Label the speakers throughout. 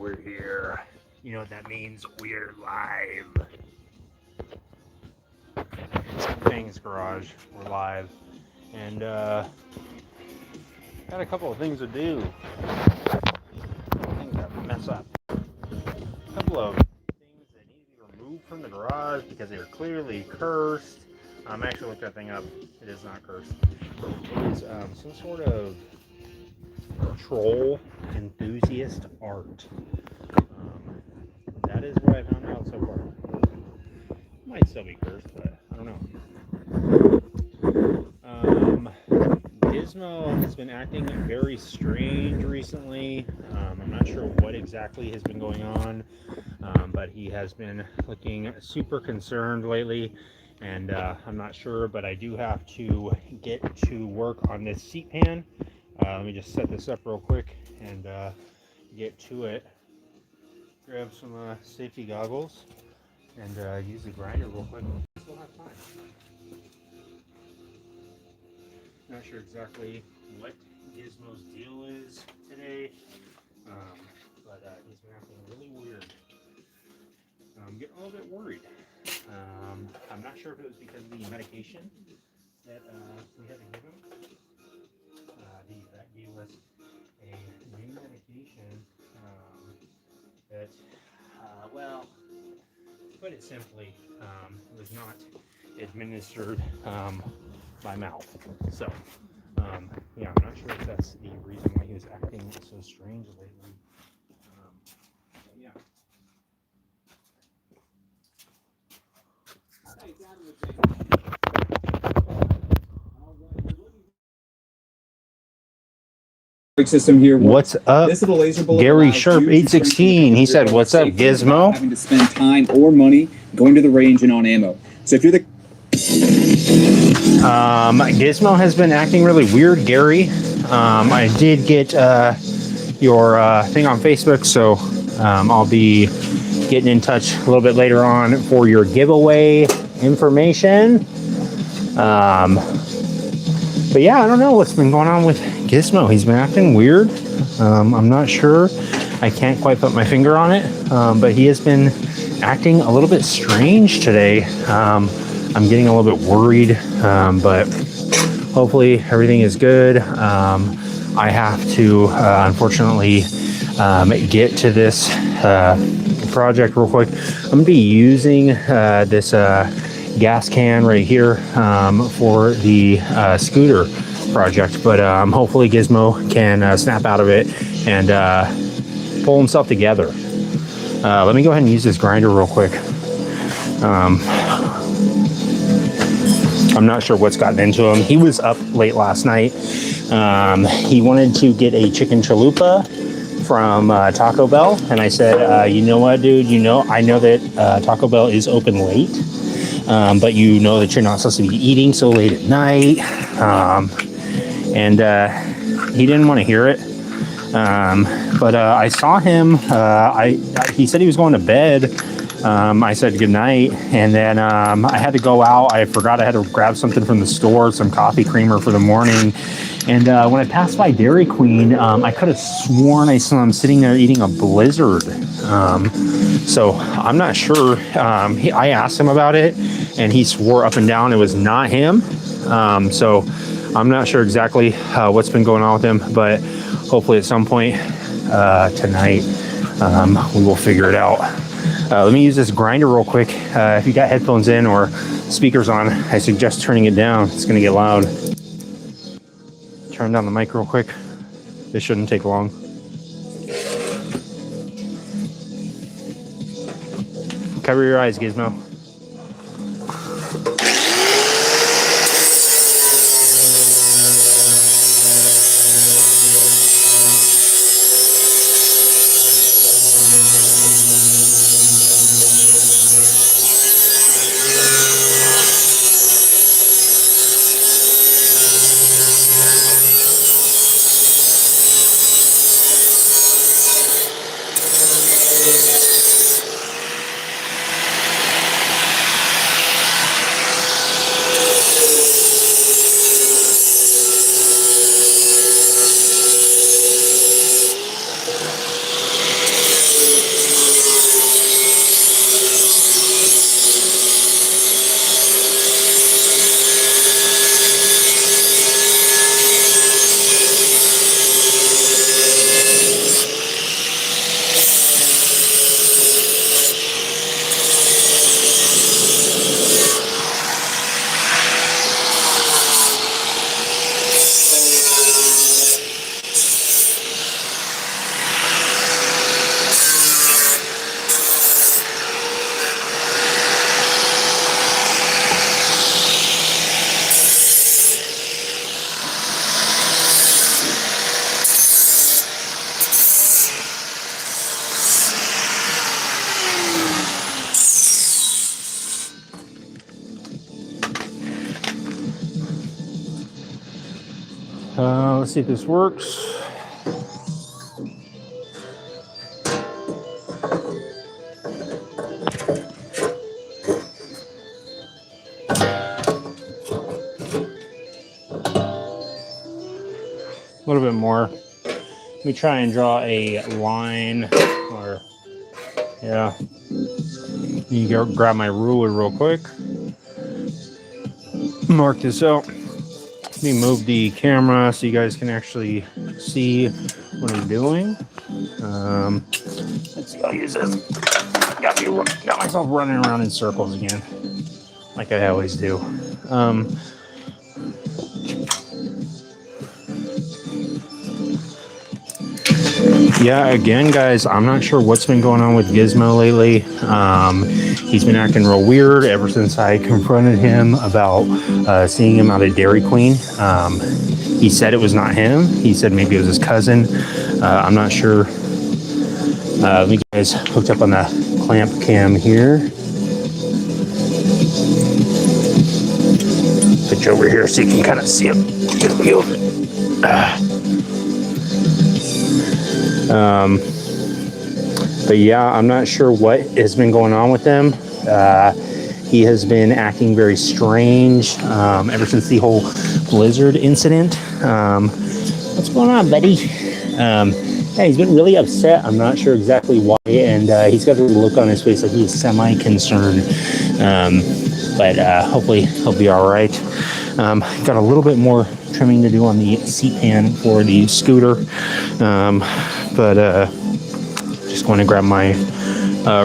Speaker 1: we're here. You know what that means? We're live. It's Fang's garage. We're live. And got a couple of things to do. Things that mess up. A couple of things that need to be removed from the garage because they were clearly cursed. I actually looked that thing up. It is not cursed. It is some sort of troll enthusiast art. That is what I found out so far. Might still be cursed, but I don't know. Gizmo has been acting very strange recently. I'm not sure what exactly has been going on, but he has been looking super concerned lately, and I'm not sure, but I do have to get to work on this seat pan. Let me just set this up real quick and get to it. Grab some safety goggles and use the grinder real quick. Still have time. Not sure exactly what Gizmo's deal is today, but he's been acting really weird. I'm getting a little bit worried. I'm not sure if it was because of the medication that we had to give him. That gave us a new medication that, well, to put it simply, was not administered by mouth. So, yeah, I'm not sure if that's the reason why he was acting so strange lately. But yeah.
Speaker 2: System here.
Speaker 1: What's up?
Speaker 2: This little laser bullet
Speaker 1: Gary Sharp 816. He said, "What's up, Gizmo?"
Speaker 2: Having to spend time or money going to the range and on ammo. So if you're the
Speaker 1: Gizmo has been acting really weird, Gary. I did get your thing on Facebook, so I'll be getting in touch a little bit later on for your giveaway information. But yeah, I don't know what's been going on with Gizmo. He's been acting weird. I'm not sure. I can't quite put my finger on it, but he has been acting a little bit strange today. I'm getting a little bit worried, but hopefully everything is good. I have to, unfortunately, get to this project real quick. I'm going to be using this gas can right here for the scooter project, but hopefully Gizmo can snap out of it and pull himself together. Let me go ahead and use this grinder real quick. I'm not sure what's gotten into him. He was up late last night. He wanted to get a chicken chalupa from Taco Bell, and I said, you know what, dude, I know that Taco Bell is open late, but you know that you're not supposed to be eating so late at night. And he didn't want to hear it. But I saw him. He said he was going to bed. I said good night, and then I had to go out. I forgot I had to grab something from the store, some coffee creamer for the morning. And when I passed by Dairy Queen, I could have sworn I saw him sitting there eating a Blizzard. So I'm not sure. I asked him about it, and he swore up and down it was not him. So I'm not sure exactly what's been going on with him, but hopefully at some point tonight we will figure it out. Let me use this grinder real quick. If you got headphones in or speakers on, I suggest turning it down. It's going to get loud. Turn down the mic real quick. This shouldn't take long. Cover your eyes, Gizmo. Let's see if this works. A little bit more. Let me try and draw a line, or yeah. You go grab my ruler real quick. Mark this out. Let me move the camera so you guys can actually see what I'm doing. Let's see, I'll use this. Got myself running around in circles again, like I always do. Yeah, again, guys, I'm not sure what's been going on with Gizmo lately. He's been acting real weird ever since I confronted him about seeing him out at Dairy Queen. He said it was not him. He said maybe it was his cousin. I'm not sure. Let me get you guys hooked up on the clamp cam here. Put you over here so you can kind of see him. But yeah, I'm not sure what has been going on with him. He has been acting very strange ever since the whole blizzard incident. What's going on, buddy? Yeah, he's been really upset. I'm not sure exactly why, and he's got a look on his face like he's semi-concerned. But hopefully he'll be all right. Got a little bit more trimming to do on the seat pan for the scooter. But just going to grab my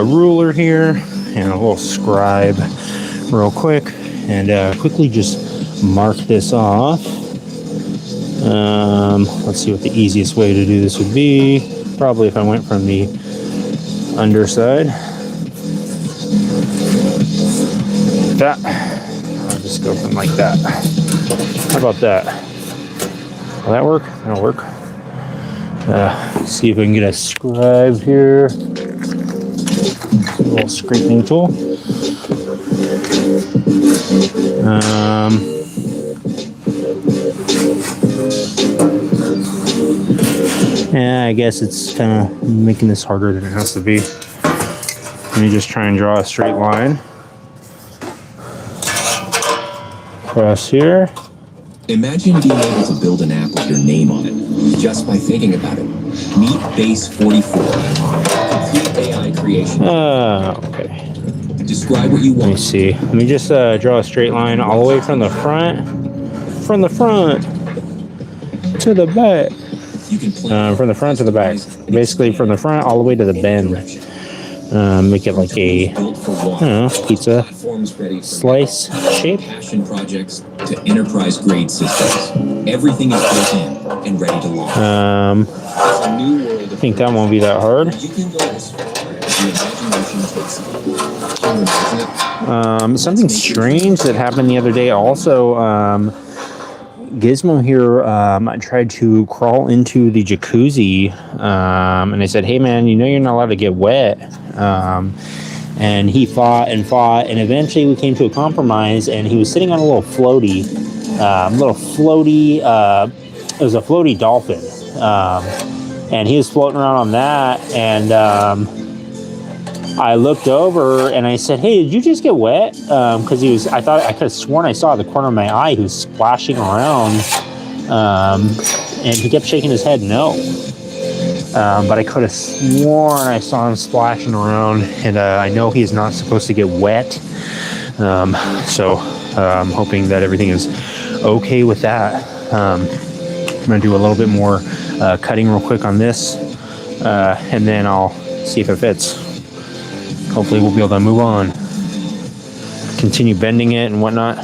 Speaker 1: ruler here and a little scribe real quick and quickly just mark this off. Let's see what the easiest way to do this would be. Probably if I went from the underside. That. I'll just go from like that. How about that? Will that work? That'll work. See if we can get a scribe here. A little scraping tool. Yeah, I guess it's kind of making this harder than it has to be. Let me just try and draw a straight line across here.
Speaker 3: Imagine being able to build an app with your name on it, just by thinking about it. Meet Base 44. Complete AI creation.
Speaker 1: Okay.
Speaker 3: Describe what you want.
Speaker 1: Let me see. Let me just draw a straight line all the way from the front to the back.
Speaker 3: You can
Speaker 1: From the front to the back. Basically from the front all the way to the bend. Make it like a, I don't know, pizza slice shape.
Speaker 3: Passion projects to enterprise grade systems. Everything is built in and ready to launch. It's a new world.
Speaker 1: I think that won't be that hard.
Speaker 3: You can go as far as your imagination takes you.
Speaker 1: Something strange that happened the other day also. Gizmo here tried to crawl into the jacuzzi, and I said, hey man, you know you're not allowed to get wet. And he fought, and eventually we came to a compromise, and he was sitting on a little floaty, it was a floaty dolphin, and he was floating around on that, and I looked over and I said, hey, did you just get wet? Because I could have sworn I saw the corner of my eye, he was splashing around, and he kept shaking his head no. But I could have sworn I saw him splashing around, and I know he's not supposed to get wet. So I'm hoping that everything is okay with that. I'm going to do a little bit more cutting real quick on this, and then I'll see if it fits. Hopefully we'll be able to move on. Continue bending it and whatnot.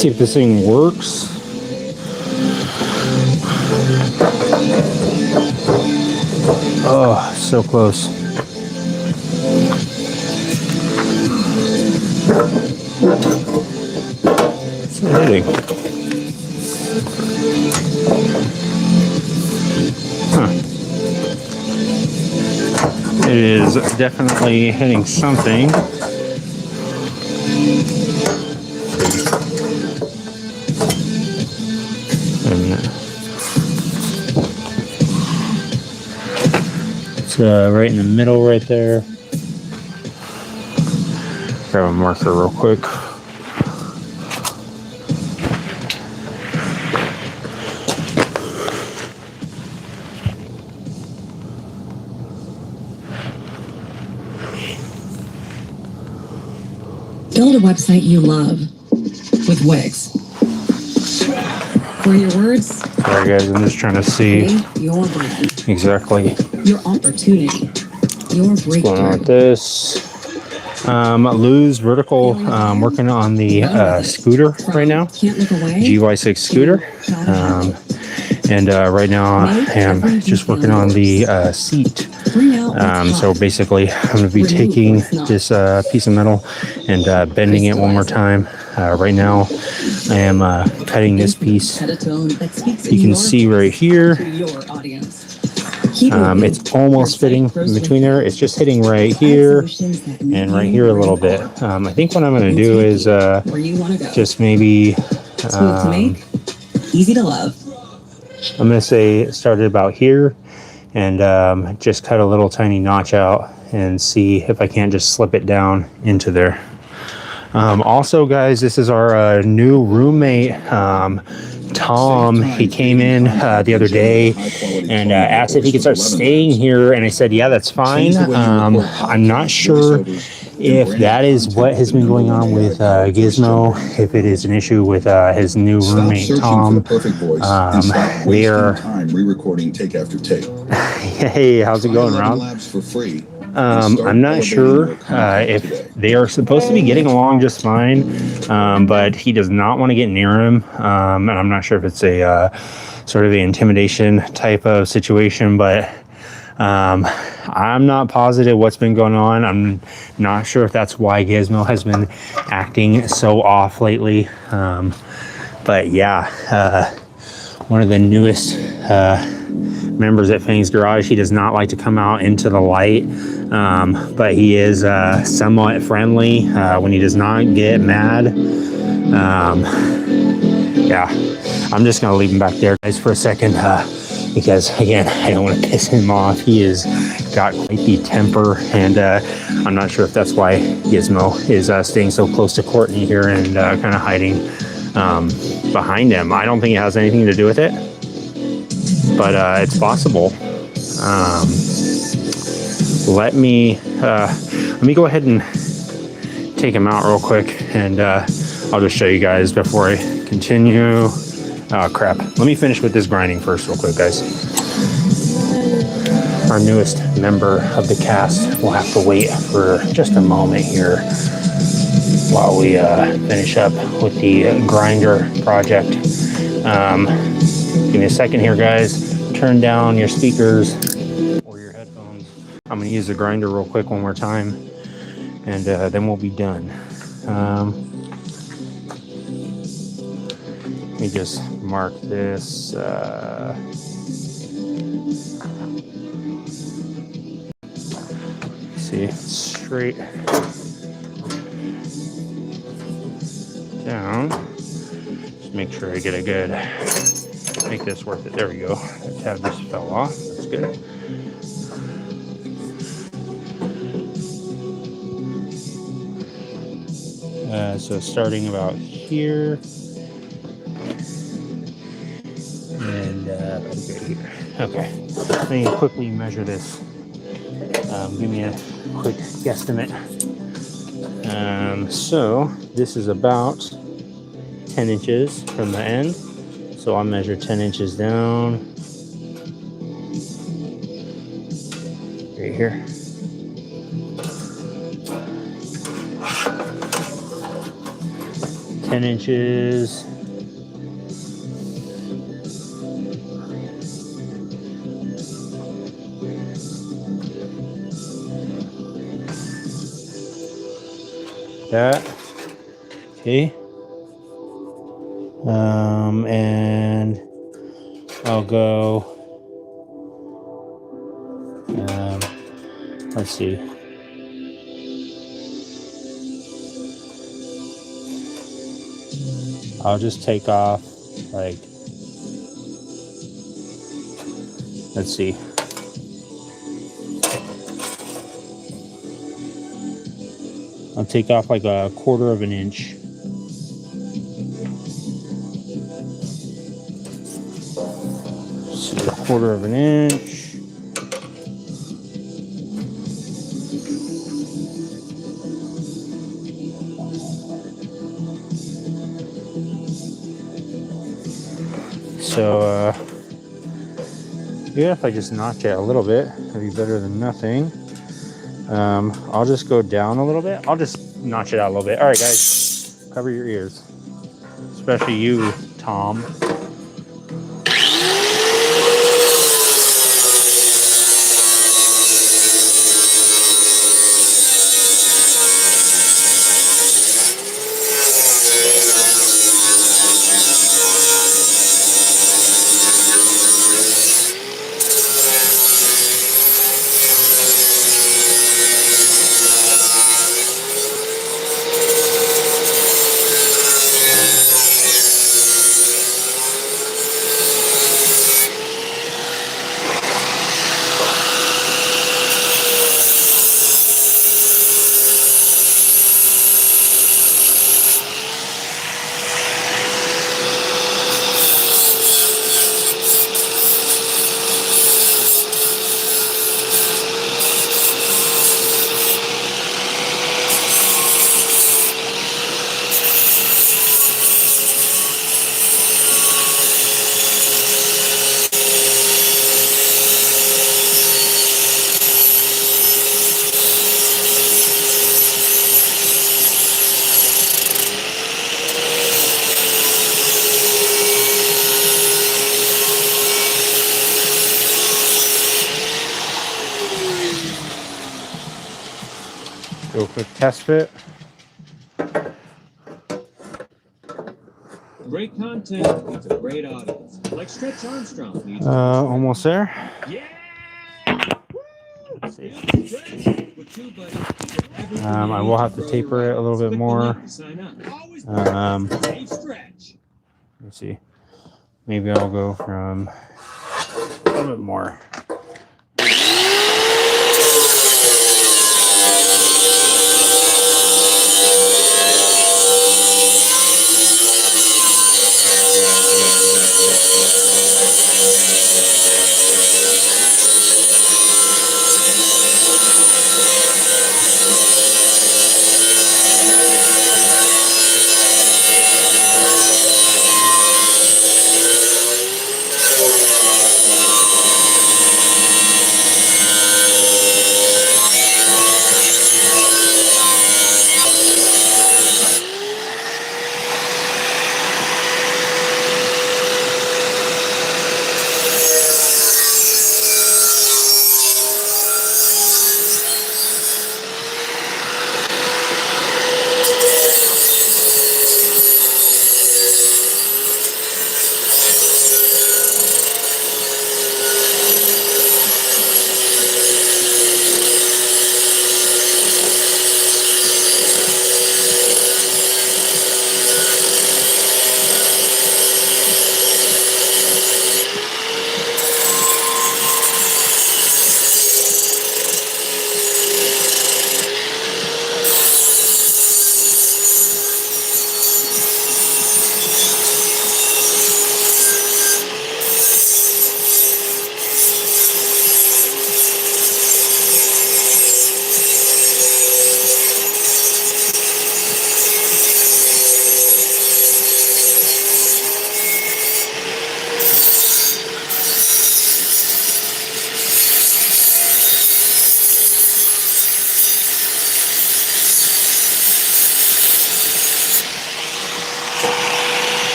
Speaker 1: See if this thing works. Oh, so close. It's hitting. Huh. It is definitely hitting something. It's right in the middle right there. Grab a marker real quick.
Speaker 4: Build a website you love with Wix. For your words,
Speaker 1: Sorry guys, I'm just trying to see
Speaker 4: create your brand,
Speaker 1: exactly
Speaker 4: your opportunity, your
Speaker 1: what's going on with
Speaker 4: breakthrough.
Speaker 1: this. Lose vertical, working on the scooter right now,
Speaker 4: Can't look away.
Speaker 1: GY6 scooter. And right now I am just working on the seat. So basically I'm going to be taking this piece of metal and bending it one more time. Right now I am cutting this piece. You can see right here, it's almost fitting in between there. It's just hitting right here and right here a little bit. I think what I'm going to do is just maybe
Speaker 4: easy to love.
Speaker 1: I'm going to say start it about here and just cut a little tiny notch out and see if I can't just slip it down into there. Also guys, this is our new roommate, Tom. He came in the other day and asked if he could start staying here, and I said yeah, that's fine. I'm not sure if that is what has been going on with Gizmo, if it is an issue with his new roommate Tom. They are
Speaker 5: re-recording take after take.
Speaker 1: Hey, how's it going, Rob? I'm not sure if they are supposed to be getting along just fine, but he does not want to get near him, and I'm not sure if it's a sort of the intimidation type of situation, but I'm not positive what's been going on. I'm not sure if that's why Gizmo has been acting so off lately, but yeah, one of the newest members at Fang's Garage. He does not like to come out into the light, but he is somewhat friendly when he does not get mad. Yeah, I'm just gonna leave him back there, guys, for a second, because again, I don't want to piss him off. He has got quite the temper, and I'm not sure if that's why Gizmo is staying so close to Courtney here and kind of hiding behind him. I don't think it has anything to do with it, but it's possible. Let me go ahead and take him out real quick, and I'll just show you guys before I continue. Oh crap, let me finish with this grinding first real quick, guys. Our newest member of the cast will have to wait for just a moment here while we finish up with the grinder project. Give me a second here, guys. Turn down your speakers or your headphones. I'm going to use the grinder real quick one more time, and then we'll be done. Let me just mark this. See, straight down. Just make sure I get a good, make this worth it. There we go. The tab just fell off. That's good. So starting about here. And okay, here. Okay. Let me quickly measure this. Give me a quick guesstimate. So this is about 10 inches from the end. So I'll measure 10 inches down. Right here. 10 inches. That. Okay. And I'll go. Let's see. I'll just take off, like, let's see. I'll take off like a 1/4 of an inch. So 1/4 of an inch. So, yeah, if I just notch it a little bit, it'd be better than nothing. I'll just go down a little bit. I'll just notch it out a little bit. All right, guys, cover your ears, especially you, Tom. Do a quick test fit.
Speaker 6: Great content needs a great audience. Like Stretch Armstrong needs
Speaker 1: Almost there.
Speaker 6: Yeah!
Speaker 1: Let's see.
Speaker 6: With two buddies,
Speaker 1: I will have to taper it a little bit more.
Speaker 6: Stretch.
Speaker 1: Let's see. Maybe I'll go from a little bit more.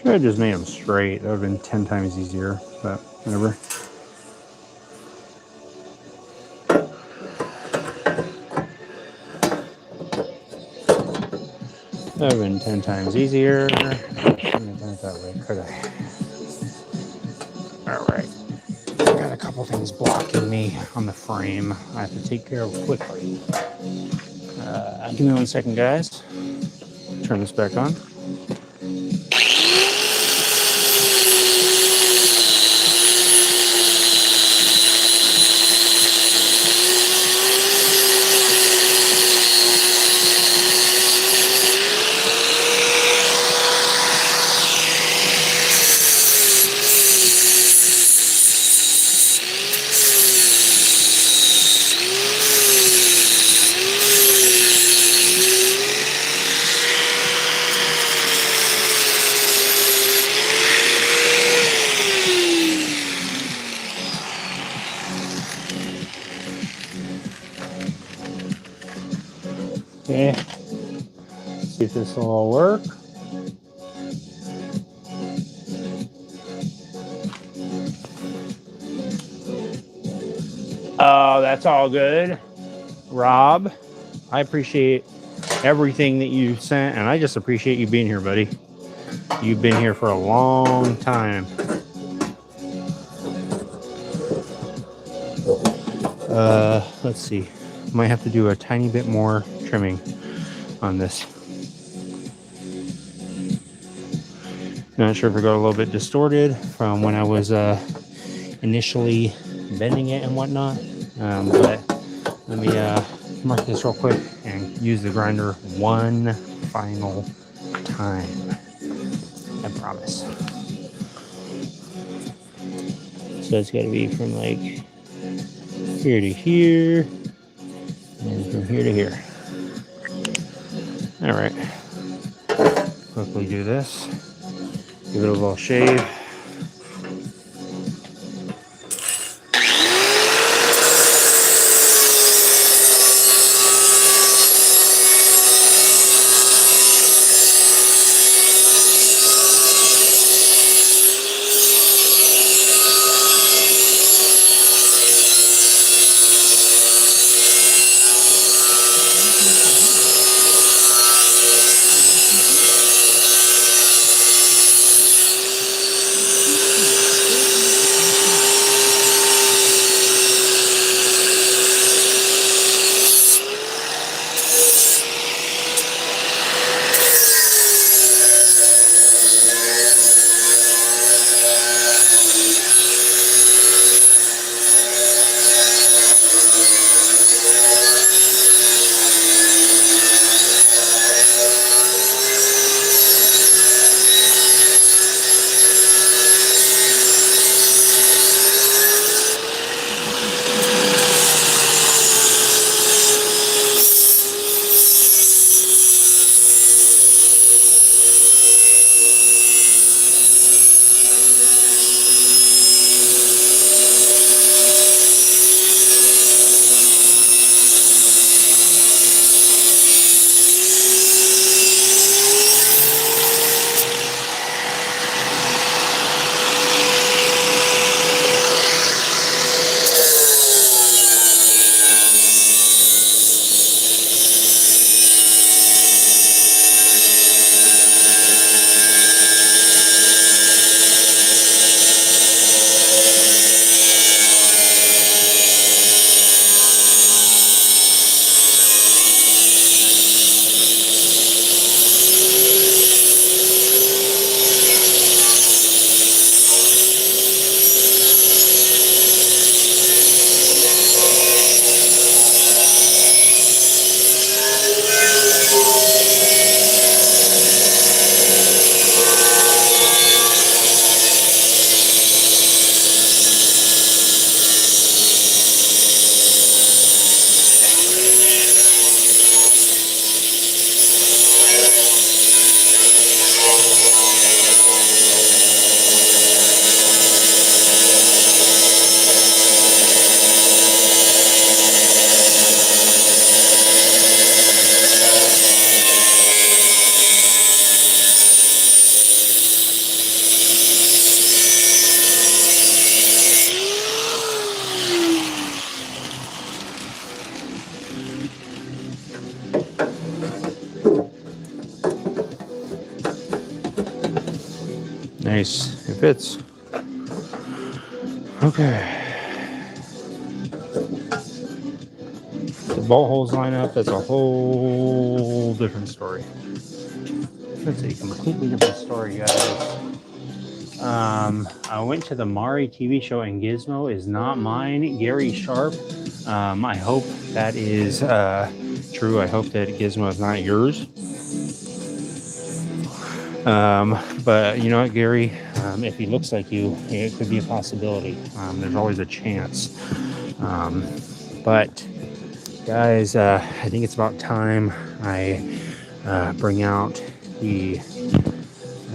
Speaker 1: Should have just made them straight. That would have been 10 times easier, but whatever. That would have been 10 times easier. I couldn't have done it that way, could I? All right. I got a couple things blocking me on the frame I have to take care of quickly. Give me 1 second, guys. Turn this back on. Okay. See if this will all work. Oh, that's all good. Rob, I appreciate everything that you sent, and I just appreciate you being here, buddy. You've been here for a long time. Let's see. Might have to do a tiny bit more trimming on this. Not sure if it got a little bit distorted from when I was initially bending it and whatnot, but let me mark this real quick and use the grinder one final time. I promise. So it's got to be from like here to here and from here to here. All right. Quickly do this. Give it a little shave. Nice. It fits. Okay. The bolt holes line up. That's a whole different story. That's a completely different story, guys. I went to the Mari TV show, and Gizmo is not mine. Gary Sharp. I hope that is true. I hope that Gizmo is not yours. But you know what, Gary? If he looks like you, it could be a possibility. There's always a chance. But guys, I think it's about time I bring out the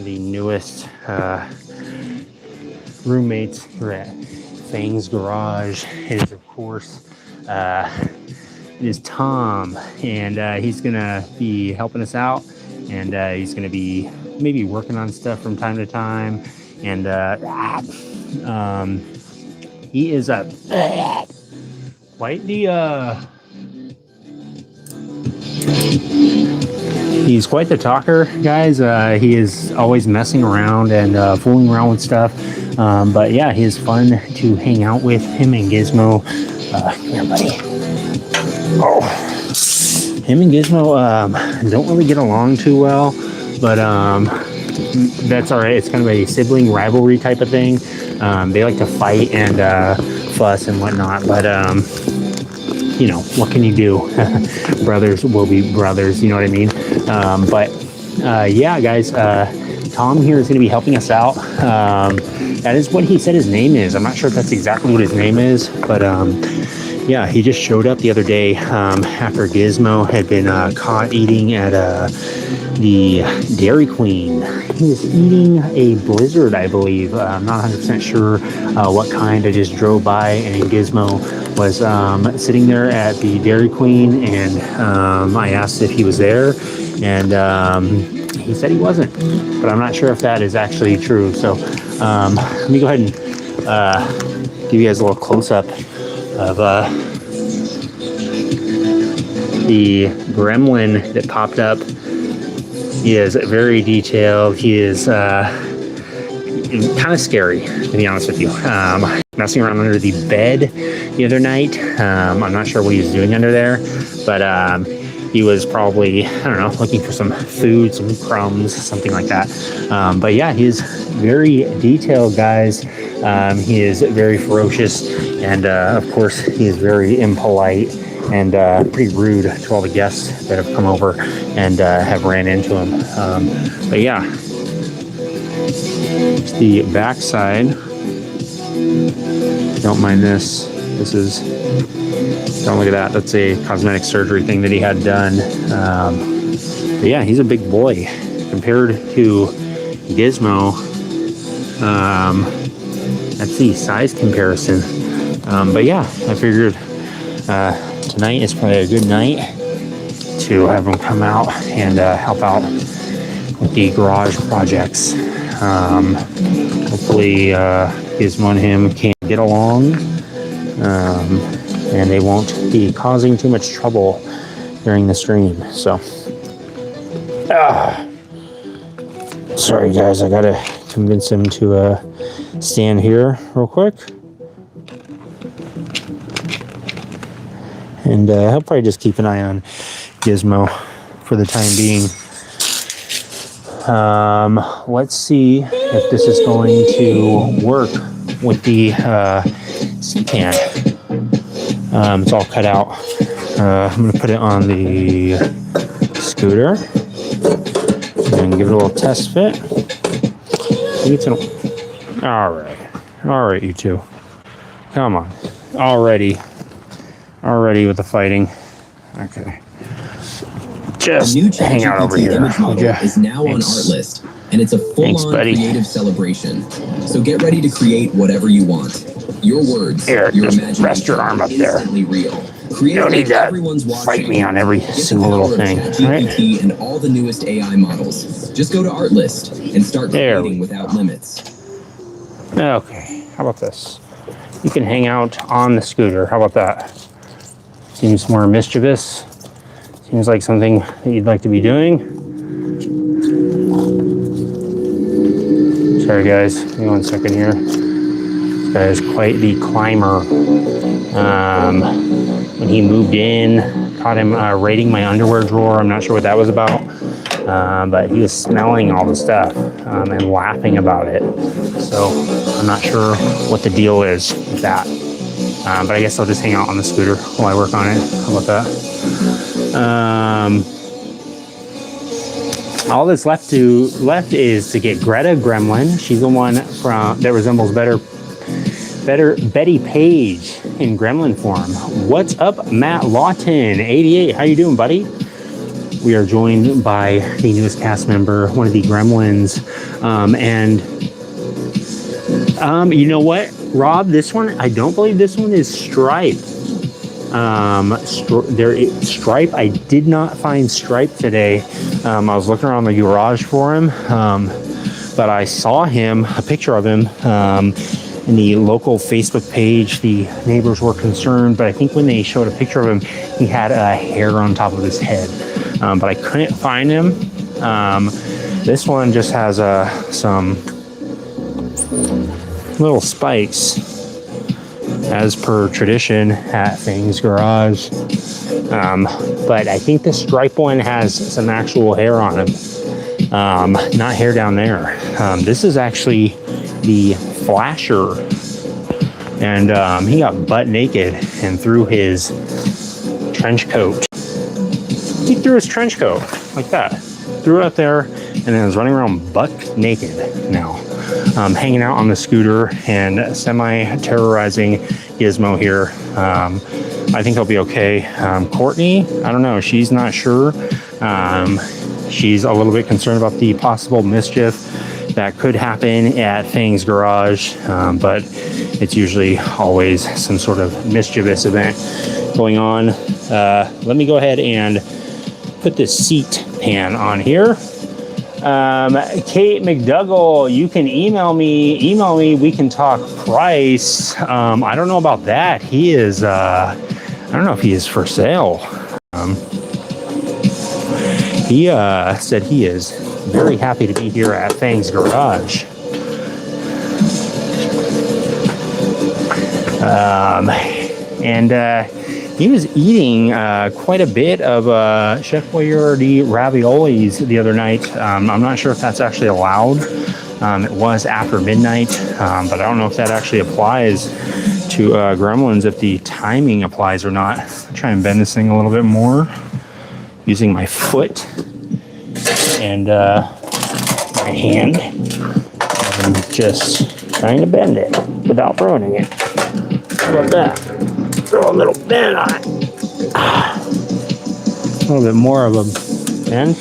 Speaker 1: newest roommates here at Fang's garage. It is, of course, it is Tom, and he's gonna be helping us out, and he's gonna be maybe working on stuff from time to time, and he is quite the he's quite the talker, guys. He is always messing around and fooling around with stuff. But yeah, he is fun to hang out with. Him and Gizmo. Come here, buddy. Oh, him and Gizmo don't really get along too well, but that's all right. It's kind of a sibling rivalry type of thing. They like to fight and fuss and whatnot, but you know, what can you do? Brothers will be brothers, you know what I mean? Yeah, guys, Tom here is going to be helping us out. That is what he said his name is. I'm not sure if that's exactly what his name is, but yeah, he just showed up the other day after Gizmo had been caught eating at the Dairy Queen. He was eating a Blizzard, I believe. I'm not 100% sure what kind. I just drove by, and Gizmo was sitting there at the Dairy Queen, and I asked if he was there, and he said he wasn't, but I'm not sure if that is actually true. So let me go ahead and give you guys a little close-up of the gremlin that popped up. He is very detailed. He is kind of scary, to be honest with you. Messing around under the bed the other night. I'm not sure what he was doing under there, but he was probably, I don't know, looking for some food, some crumbs, something like that. But yeah, he is very detailed, guys. He is very ferocious, and of course, he is very impolite and pretty rude to all the guests that have come over and have ran into him. But yeah, the backside. Don't mind this. This is, don't look at that. That's a cosmetic surgery thing that he had done. But yeah, he's a big boy compared to Gizmo. That's the size comparison. But yeah, I figured tonight is probably a good night to have him come out and help out with the garage projects. Hopefully Gizmo and him can get along, and they won't be causing too much trouble during the stream. So sorry guys, I gotta convince him to stand here real quick, and he'll probably just keep an eye on Gizmo for the time being. Let's see if this is going to work with the C-pan. It's all cut out. I'm going to put it on the scooter and give it a little test fit. All right, you two. Come on. Already with the fighting. Okay. Just
Speaker 3: the new
Speaker 1: hang out over
Speaker 3: ChatGPT
Speaker 1: here.
Speaker 3: image model is now on Artlist, and it's a full-on creative celebration. So get ready to create whatever you want. Your words,
Speaker 1: Here,
Speaker 3: your
Speaker 1: just
Speaker 3: imagination,
Speaker 1: rest your arm up there.
Speaker 3: instantly real. Create
Speaker 1: You don't need
Speaker 3: like
Speaker 1: to
Speaker 3: everyone's watching.
Speaker 1: fight me on every
Speaker 3: Get
Speaker 1: single
Speaker 3: the
Speaker 1: little
Speaker 3: power of
Speaker 1: thing,
Speaker 3: ChatGPT
Speaker 1: right?
Speaker 3: and all the newest AI models. Just go to Artlist and start
Speaker 1: There
Speaker 3: creating
Speaker 1: we
Speaker 3: without limits.
Speaker 1: Okay, how about this? You can hang out on the scooter. How about that? Seems more mischievous. Seems like something that you'd like to be doing. Sorry guys, give me 1 second here. This guy is quite the climber. When he moved in, caught him raiding my underwear drawer. I'm not sure what that was about, but he was smelling all the stuff and laughing about it. So I'm not sure what the deal is with that. But I guess I'll just hang out on the scooter while I work on it. How about that? All that's left is to get Greta Gremlin. She's the one that resembles better Betty Page in gremlin form. What's up, Matt Lawton, 88? How you doing, buddy? We are joined by the newest cast member, one of the gremlins, you know what, Rob? This one, I don't believe this one is Stripe. Stripe. I did not find Stripe today. I was looking around the garage for him, but I saw him, a picture of him, in the local Facebook page. The neighbors were concerned, but I think when they showed a picture of him, he had a hair on top of his head. But I couldn't find him. This one just has some little spikes, as per tradition at Fang's garage. But I think the Stripe one has some actual hair on him. Not hair down there. This is actually the Flasher. And he got butt naked and threw his trench coat. He threw his trench coat like that. Threw it up there and then was running around butt naked now. Hanging out on the scooter and semi-terrorizing Gizmo here. I think he'll be okay. Courtney, I don't know. She's not sure. She's a little bit concerned about the possible mischief that could happen at Fang's garage, but it's usually always some sort of mischievous event going on. Let me go ahead and put this seat pan on here. Kate McDougall, you can email me, we can talk price. I don't know about that. He is, I don't know if he is for sale. He said he is very happy to be here at Fang's garage. He was eating quite a bit of Chef Boyardee raviolis the other night. I'm not sure if that's actually allowed. It was after midnight, but I don't know if that actually applies to gremlins, if the timing applies or not. I'll try and bend this thing a little bit more using my foot and my hand, and just trying to bend it without ruining it. How about that? Throw a little bend on it. A little bit more of a bend.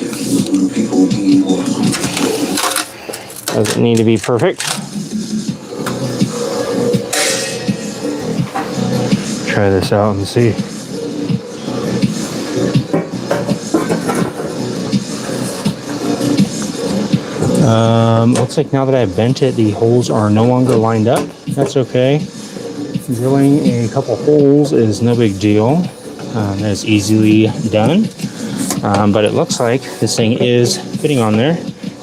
Speaker 1: Doesn't need to be perfect. Try this out and see. Looks like now that I've bent it, the holes are no longer lined up. That's okay. Drilling a couple holes is no big deal. That's easily done. But it looks like this thing is fitting on there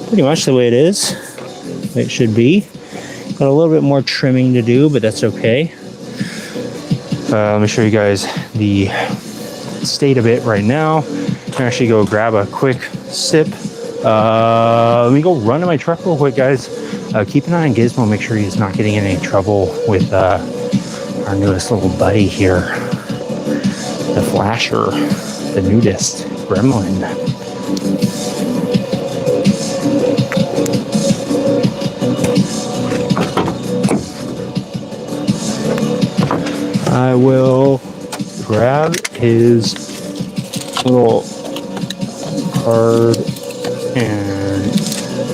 Speaker 1: pretty much the way it is. It should be. Got a little bit more trimming to do, but that's okay. Let me show you guys the state of it right now. I can actually go grab a quick sip. Let me go run to my truck real quick, guys. Keep an eye on Gizmo. Make sure he's not getting in any trouble with our newest little buddy here, the Flasher, the nudist gremlin. I will grab his little card and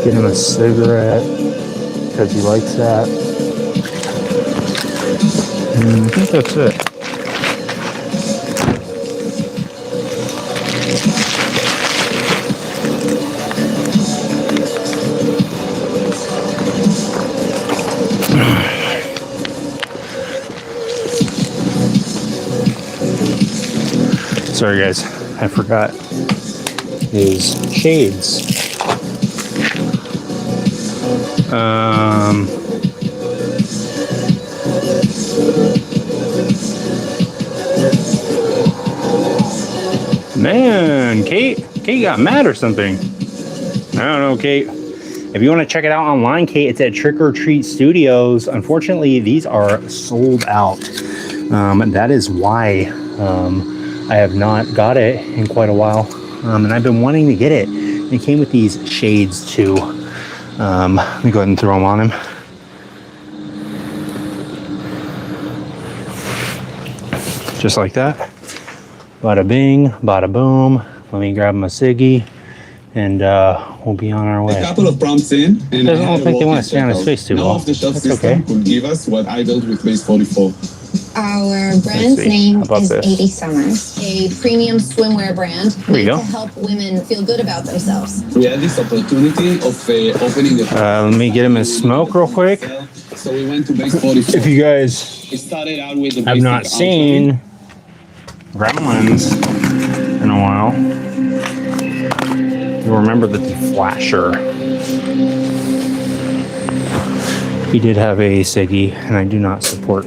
Speaker 1: get him a cigarette because he likes that. I think that's it. Sorry guys, I forgot his shades. Man, Kate got mad or something. I don't know, Kate. If you want to check it out online, Kate, it's at Trick or Treat Studios. Unfortunately, these are sold out. That is why I have not got it in quite a while. And I've been wanting to get it. It came with these shades too. Let me go ahead and throw them on him. Just like that. Bada bing, bada boom. Let me grab my ciggy, and we'll be on our way.
Speaker 7: A couple of prompts in, and
Speaker 1: Doesn't look like they want to stay on his face too well.
Speaker 7: Now the shelf
Speaker 1: That's
Speaker 7: system
Speaker 1: okay.
Speaker 7: will give us what I built with base 44.
Speaker 8: Our brand's
Speaker 1: see.
Speaker 8: name
Speaker 1: How about
Speaker 8: is
Speaker 1: this?
Speaker 8: 80 Summers, a premium swimwear brand
Speaker 1: There you
Speaker 8: made
Speaker 1: go.
Speaker 8: to help women feel good about themselves.
Speaker 7: We had this opportunity of opening the.
Speaker 1: Let me get him his smoke real quick.
Speaker 7: So we went to base 44.
Speaker 1: If you guys
Speaker 7: We started out with the
Speaker 1: have
Speaker 7: basic
Speaker 1: not
Speaker 7: outline.
Speaker 1: seen Gremlins in a while, you'll remember that the Flasher, he did have a ciggy, and I do not support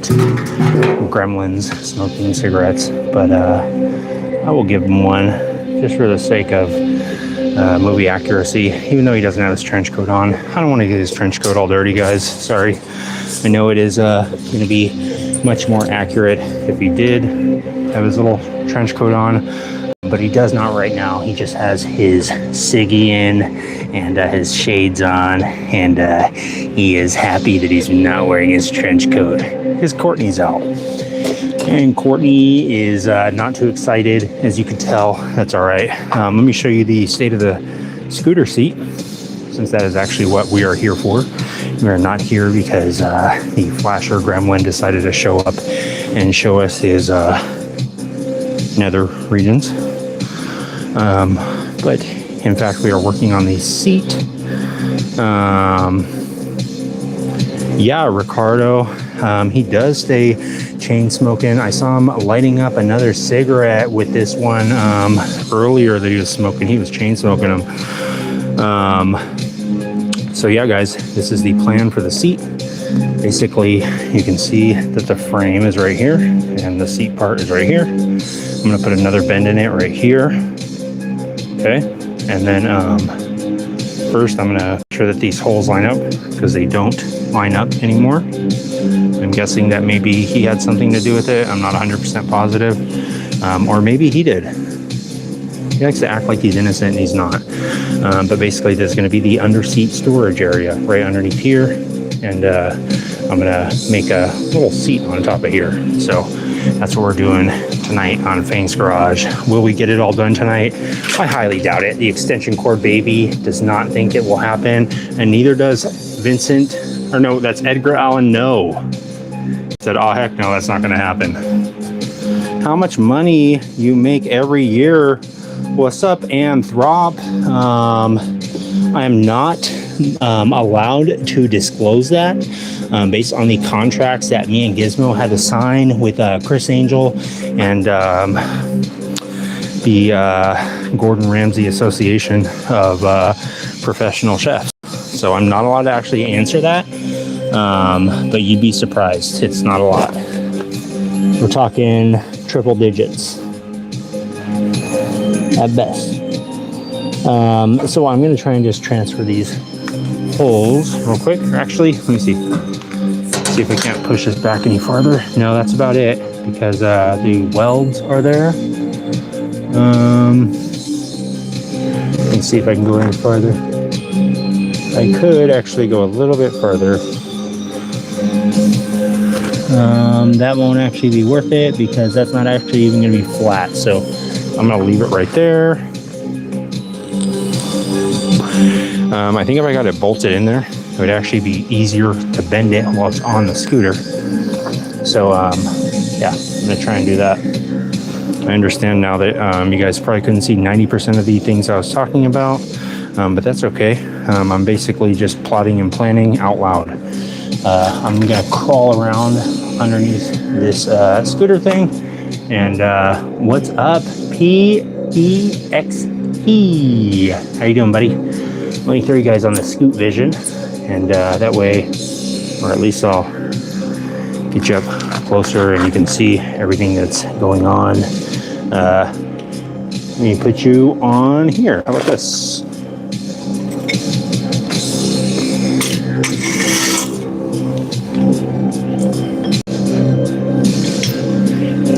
Speaker 1: Gremlins smoking cigarettes, but I will give him one just for the sake of movie accuracy, even though he doesn't have his trench coat on. I don't want to get his trench coat all dirty, guys. Sorry. I know it is going to be much more accurate if he did have his little trench coat on, but he does not right now. He just has his ciggy in and his shades on, and he is happy that he's not wearing his trench coat because Courtney's out. And Courtney is not too excited, as you can tell. That's all right. Let me show you the state of the scooter seat, since that is actually what we are here for. We are not here because the Flasher Gremlin decided to show up and show us his nether regions. But in fact, we are working on the seat. Yeah, Ricardo, he does stay chain smoking. I saw him lighting up another cigarette with this one earlier that he was smoking. He was chain smoking them. So yeah, guys, this is the plan for the seat. Basically, you can see that the frame is right here and the seat part is right here. I'm gonna put another bend in it right here. Okay, and then first I'm gonna make sure that these holes line up, because they don't line up anymore. I'm guessing that maybe he had something to do with it. I'm not 100% positive, or maybe he did. He likes to act like he's innocent and he's not. But basically, there's going to be the underseat storage area right underneath here, and I'm gonna make a little seat on top of here. So that's what we're doing tonight on Fang's Garage. Will we get it all done tonight? I highly doubt it. The extension cord baby does not think it will happen, and neither does Vincent, or no, that's Edgar Allan. No. Said, oh heck no, that's not gonna happen. How much money you make every year? What's up, Anthrop? I am not allowed to disclose that based on the contracts that me and Gizmo had to sign with Chris Angel and the Gordon Ramsay Association of Professional Chefs. So I'm not allowed to actually answer that, but you'd be surprised. It's not a lot. We're talking triple digits at best. So I'm going to try and just transfer these holes real quick. Actually, let me see if I can't push this back any farther. No, that's about it, because the welds are there. Let's see if I can go any farther. I could actually go a little bit further. That won't actually be worth it, because that's not actually even going to be flat. So I'm going to leave it right there. I think if I got it bolted in there, it would actually be easier to bend it while it's on the scooter. So yeah, I'm going to try and do that. I understand now that you guys probably couldn't see 90% of the things I was talking about, but that's okay. I'm basically just plotting and planning out loud. I'm going to crawl around underneath this scooter thing. And what's up, PEXP? How you doing, buddy? Let me throw you guys on the Scoot Vision, and that way, or at least I'll get you up closer and you can see everything that's going on. Let me put you on here. How about this?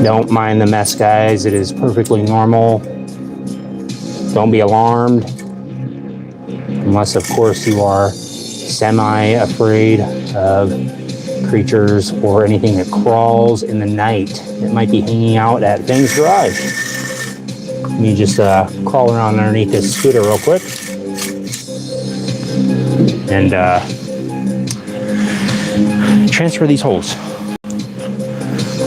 Speaker 1: Don't mind the mess, guys. It is perfectly normal. Don't be alarmed. Unless, of course, you are semi-afraid of creatures or anything that crawls in the night that might be hanging out at Fang's garage. Let me just crawl around underneath this scooter real quick. And transfer these holes.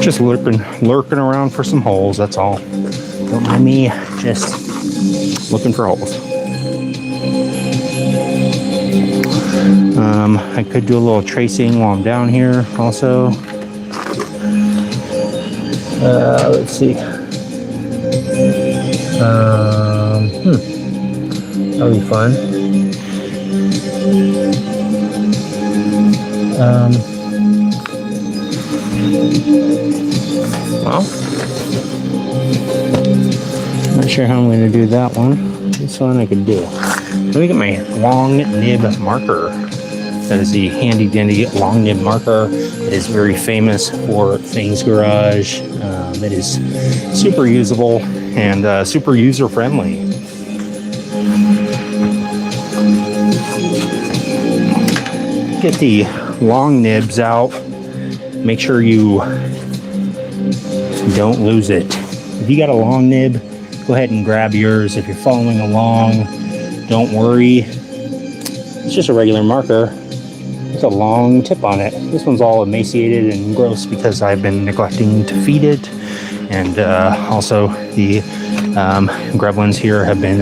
Speaker 1: Just lurking around for some holes, that's all. Don't mind me, just looking for holes. I could do a little tracing while I'm down here also. Let's see. That'll be fun. Well, not sure how I'm going to do that one. This one I could do. Let me get my long nib marker. That is the handy dandy long nib marker. It is very famous for Fang's garage. It is super usable and super user friendly. Get the long nibs out. Make sure you don't lose it. If you got a long nib, go ahead and grab yours. If you're following along, don't worry. It's just a regular marker with a long tip on it. This one's all emaciated and gross because I've been neglecting to feed it. And also the gremlins here have been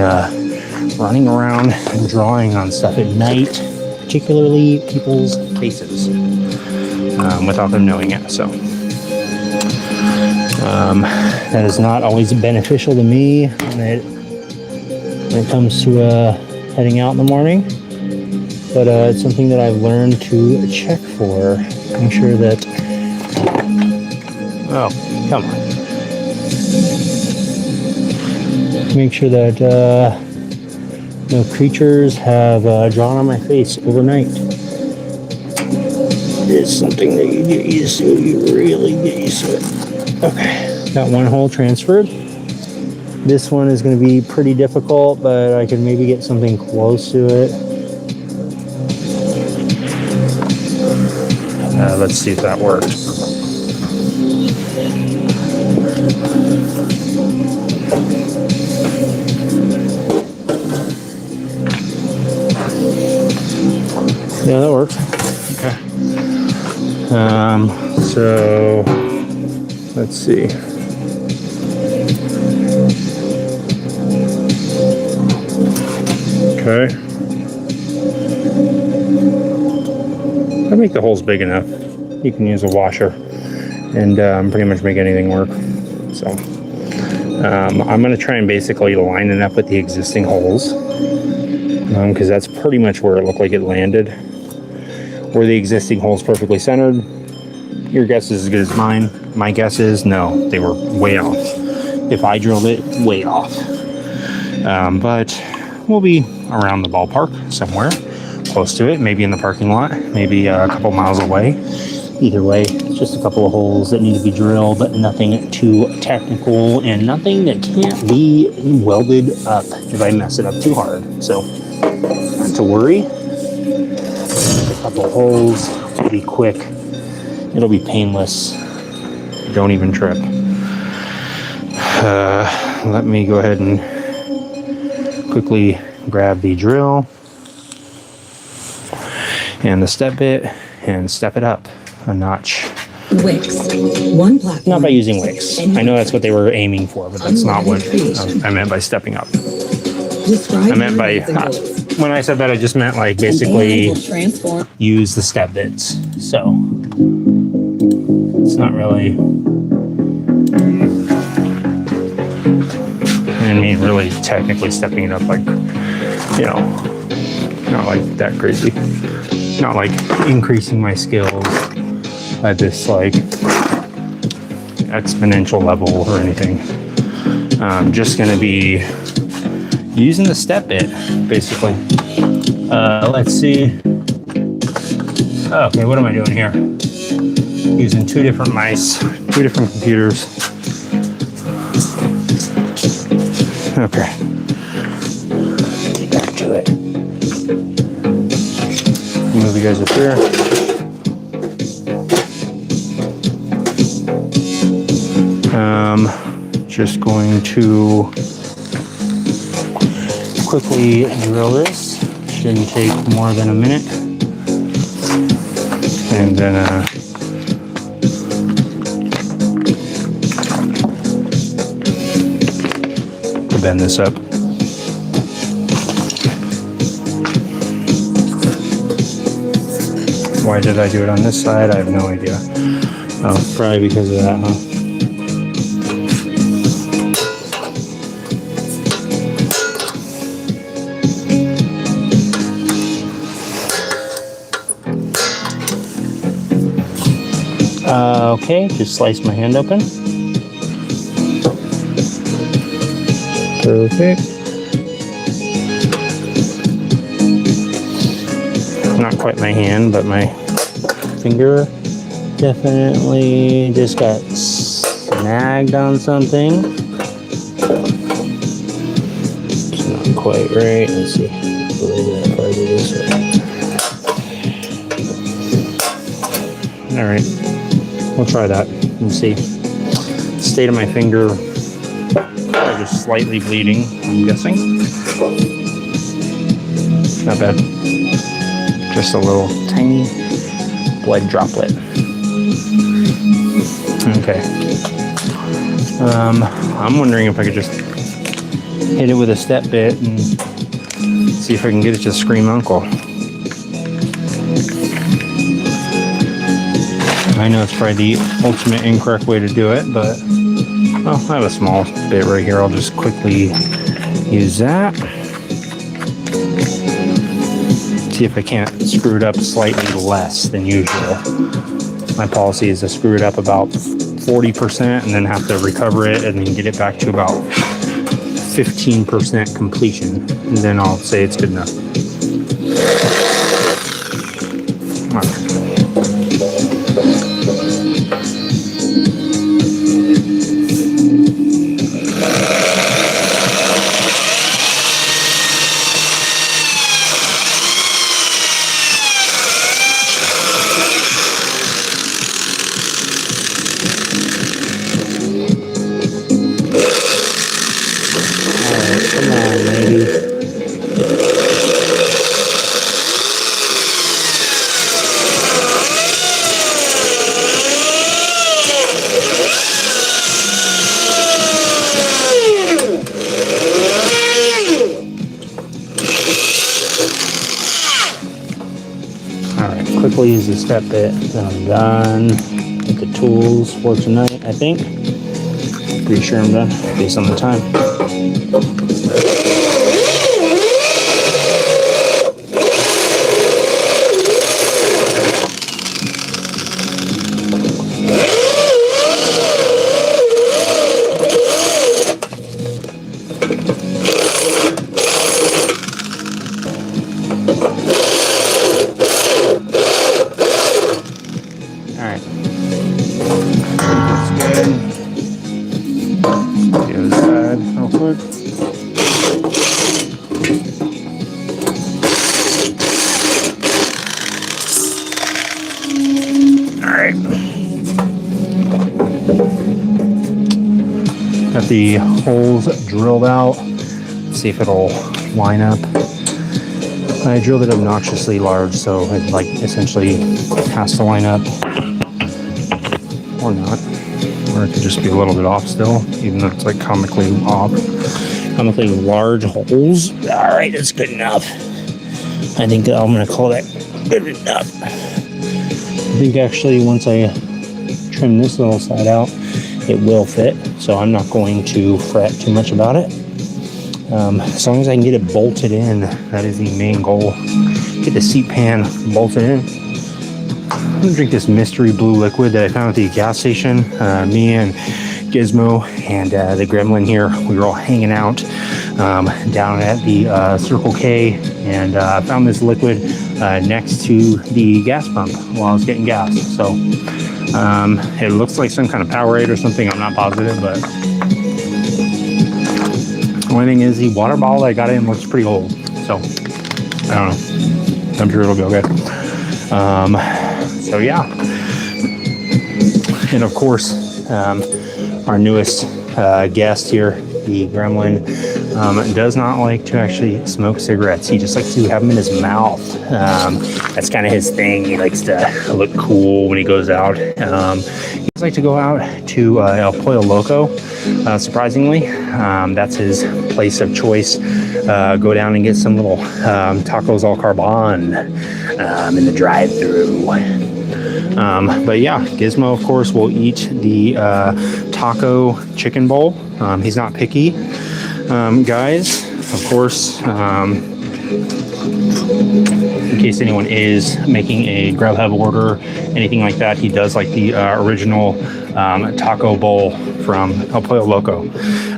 Speaker 1: running around and drawing on stuff at night, particularly people's faces, without them knowing it. So that is not always beneficial to me when it comes to heading out in the morning. But it's something that I've learned to check for. Make sure that... Oh, come on. Make sure that no creatures have drawn on my face overnight. It's something that you get used to. You really get used to it. Okay, got one hole transferred. This one is going to be pretty difficult, but I can maybe get something close to it. Let's see if that works. Yeah, that works. Okay. So let's see. Okay. I make the holes big enough. You can use a washer and pretty much make anything work. So I'm going to try and basically line it up with the existing holes because that's pretty much where it looked like it landed. Were the existing holes perfectly centered? Your guess is as good as mine. My guess is no, they were way off. If I drilled it, way off. But we'll be around the ballpark somewhere, close to it, maybe in the parking lot, maybe a couple miles away. Either way, it's just a couple of holes that need to be drilled, but nothing too technical and nothing that can't be welded up if I mess it up too hard. So, not to worry. A couple of holes, it'll be quick. It'll be painless. Don't even trip. Let me go ahead and quickly grab the drill and the step bit and step it up a notch.
Speaker 4: Wix. One platform.
Speaker 1: Not by using Wix. I know that's what they were aiming for, but that's not what I meant by stepping up. I meant by, when I said that, I just meant like basically use the step bits. So it's not really, I mean, really technically stepping it up like, you know, Not like that crazy. Not like increasing my skills at this like exponential level or anything. I'm just gonna be using the step bit, basically. Let's see. Okay, what am I doing here? Using two different mice, two different computers. Okay. Back to it. Move you guys up here. Just going to quickly drill this. Shouldn't take more than a minute. And then bend this up. Why did I do it on this side? I have no idea. Oh, probably because of that, huh? Okay, just slice my hand open. Perfect. Not quite my hand, but my finger definitely just got snagged on something. It's not quite right. Let's see. Probably this way. All right. We'll try that and see. State of my finger, just slightly bleeding, I'm guessing. Not bad. Just a little tiny blood droplet. Okay. I'm wondering if I could just hit it with a step bit and see if I can get it to scream uncle. I know it's probably the ultimate incorrect way to do it, but well, I have a small bit right here. I'll just quickly use that. See if I can't screw it up slightly less than usual. My policy is to screw it up about 40% and then have to recover it and then get it back to about 15% completion. And then I'll say it's good enough. Quickly use the step bit, then I'm done with the tools for tonight, I think. Pretty sure I'm done based on the time. Got the holes drilled out. See if it'll line up. I drilled it obnoxiously large, so it like essentially has to line up, or not, or it could just be a little bit off still, even though it's like comically off. Comically large holes. All right, that's good enough. I think I'm gonna call that good enough. I think actually once I trim this little side out, it will fit, so I'm not going to fret too much about it. As long as I can get it bolted in, that is the main goal. get the seat pan bolted in. I'm gonna drink this mystery blue liquid that I found at the gas station. Me and Gizmo and the gremlin here, we were all hanging out down at the Circle K, and I found this liquid next to the gas pump while I was getting gas. So it looks like some kind of Powerade or something. I'm not positive, but the only thing is the water bottle that I got in looks pretty old. So I don't know. I'm sure it'll be okay. So yeah, and of course, our newest guest here, the gremlin, does not like to actually smoke cigarettes. He just likes to have them in his mouth. That's kind of his thing. He likes to look cool when he goes out. He does like to go out to El Pollo Loco. Surprisingly, that's his place of choice. Go down and get some little tacos al carbon in the drive-thru. But yeah, Gizmo, of course, will eat the taco chicken bowl. He's not picky, guys. Of course, in case anyone is making a Grubhub order, anything like that, he does like the original taco bowl from El Pollo Loco.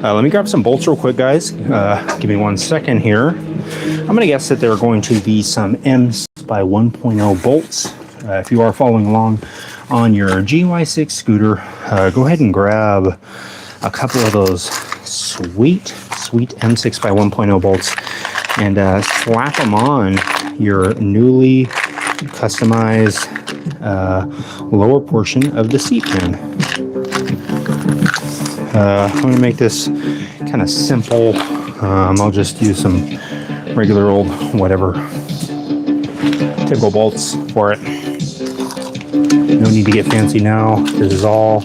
Speaker 1: Let me grab some bolts real quick, guys. Give me 1 second here. I'm going to guess that there are going to be some M6 by 1.0 bolts. If you are following along on your GY6 scooter, go ahead and grab a couple of those sweet M6 by 1.0 bolts and slap them on your newly customized lower portion of the seat pan. I'm going to make this kind of simple. I'll just use some regular old whatever typical bolts for it. No need to get fancy now. This is all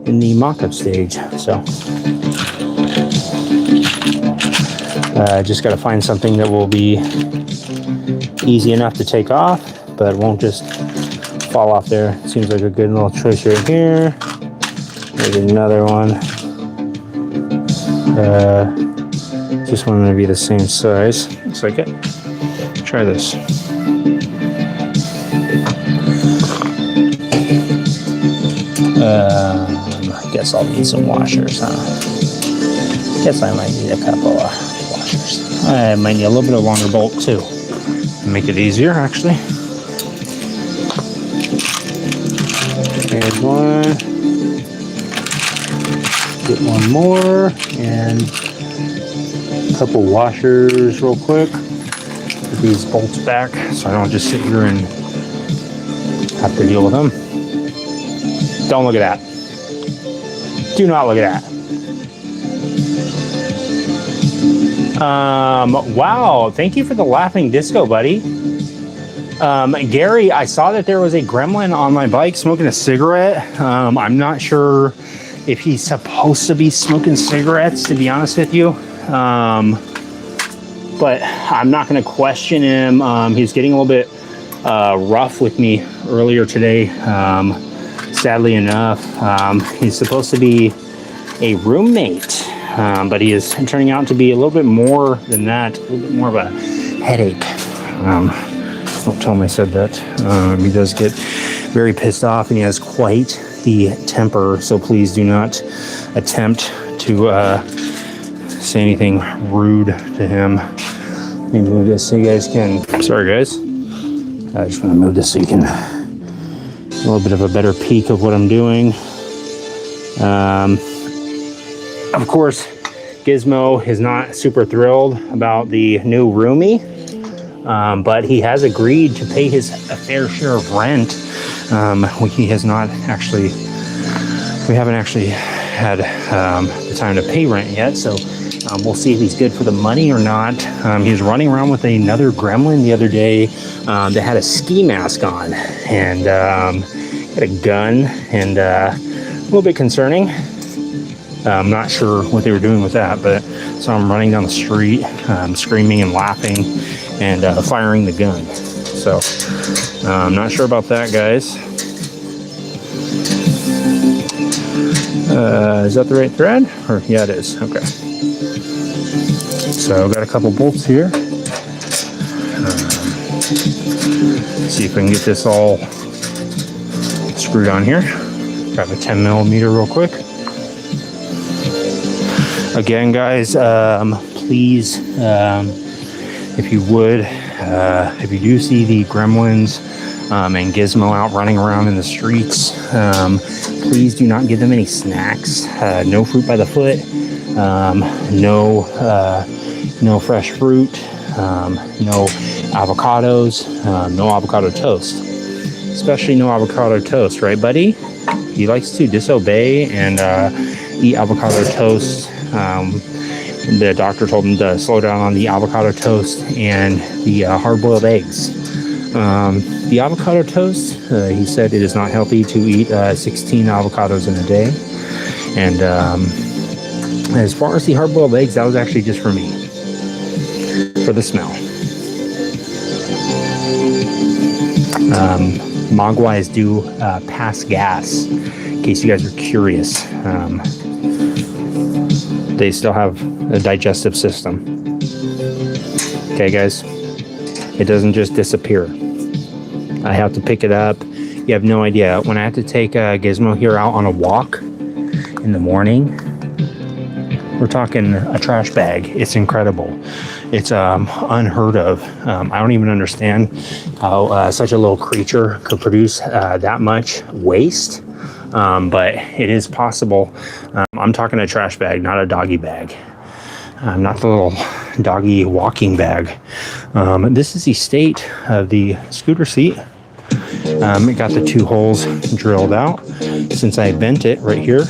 Speaker 1: in the mock-up stage. So just got to find something that will be easy enough to take off, but won't just fall off there. Seems like a good little choice right here. Maybe another one. Just want them to be the same size. Looks like it. Try this. I guess I'll need some washers, huh? Guess I might need a couple of washers. I might need a little bit of longer bolt too. Make it easier, actually. There's one. Get one more and a couple washers real quick. Put these bolts back so I don't just sit here and have to deal with them. Don't look at that. Do not look at that. Wow, thank you for the laughing disco, buddy. Gary, I saw that there was a gremlin on my bike smoking a cigarette. I'm not sure if he's supposed to be smoking cigarettes, to be honest with you. But I'm not going to question him. He's getting a little bit rough with me earlier today. Sadly enough, he's supposed to be a roommate, but he is turning out to be a little bit more than that, a little bit more of a headache. Don't tell him I said that. He does get very pissed off, and he has quite the temper, so please do not attempt to say anything rude to him. Let me move this so you guys can... Sorry, guys. I just want to move this so you can... A little bit of a better peek of what I'm doing. Of course, Gizmo is not super thrilled about the new roomie, but he has agreed to pay his fair share of rent. He has not actually, we haven't actually had the time to pay rent yet, so we'll see if he's good for the money or not. He was running around with another gremlin the other day that had a ski mask on and had a gun, and a little bit concerning. I'm not sure what they were doing with that, but so I'm running down the street, screaming and laughing and firing the gun. So I'm not sure about that, guys. Is that the right thread? Or yeah, it is. Okay. So I've got a couple bolts here. see if we can get this all screwed on here. Grab a 10 millimeter real quick. Again, guys, please, if you would, if you do see the gremlins and Gizmo out running around in the streets, please do not give them any snacks. No fruit by the foot. No fresh fruit. No avocados. No avocado toast. Especially no avocado toast, right, buddy? He likes to disobey and eat avocado toast. The doctor told him to slow down on the avocado toast and the hard-boiled eggs. The avocado toast, he said it is not healthy to eat 16 avocados in a day. And as far as the hard-boiled eggs, that was actually just for me, for the smell. Mogwais do pass gas, in case you guys are curious. They still have a digestive system. Okay, guys? It doesn't just disappear. I have to pick it up. You have no idea. When I have to take Gizmo here out on a walk in the morning, we're talking a trash bag. It's incredible. It's unheard of. I don't even understand how such a little creature could produce that much waste. But it is possible. I'm talking a trash bag, not a doggy bag. Not the little doggy walking bag. This is the state of the scooter seat. It got the 2 holes drilled out. Since I bent it right here,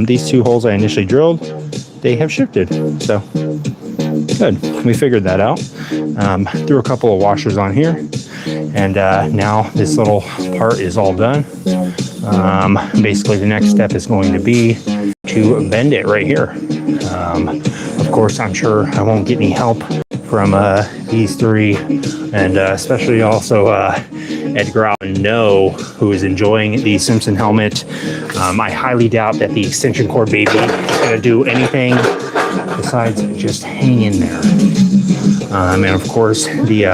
Speaker 1: these 2 holes I initially drilled, they have shifted. So, good. We figured that out. Threw a couple of washers on here. And now this little part is all done. Basically, the next step is going to be to bend it right here. Of course, I'm sure I won't get any help from these 3, and especially also Edgar Allan No, who is enjoying the Simpson helmet. I highly doubt that the extension cord baby is going to do anything besides just hang in there. And of course, the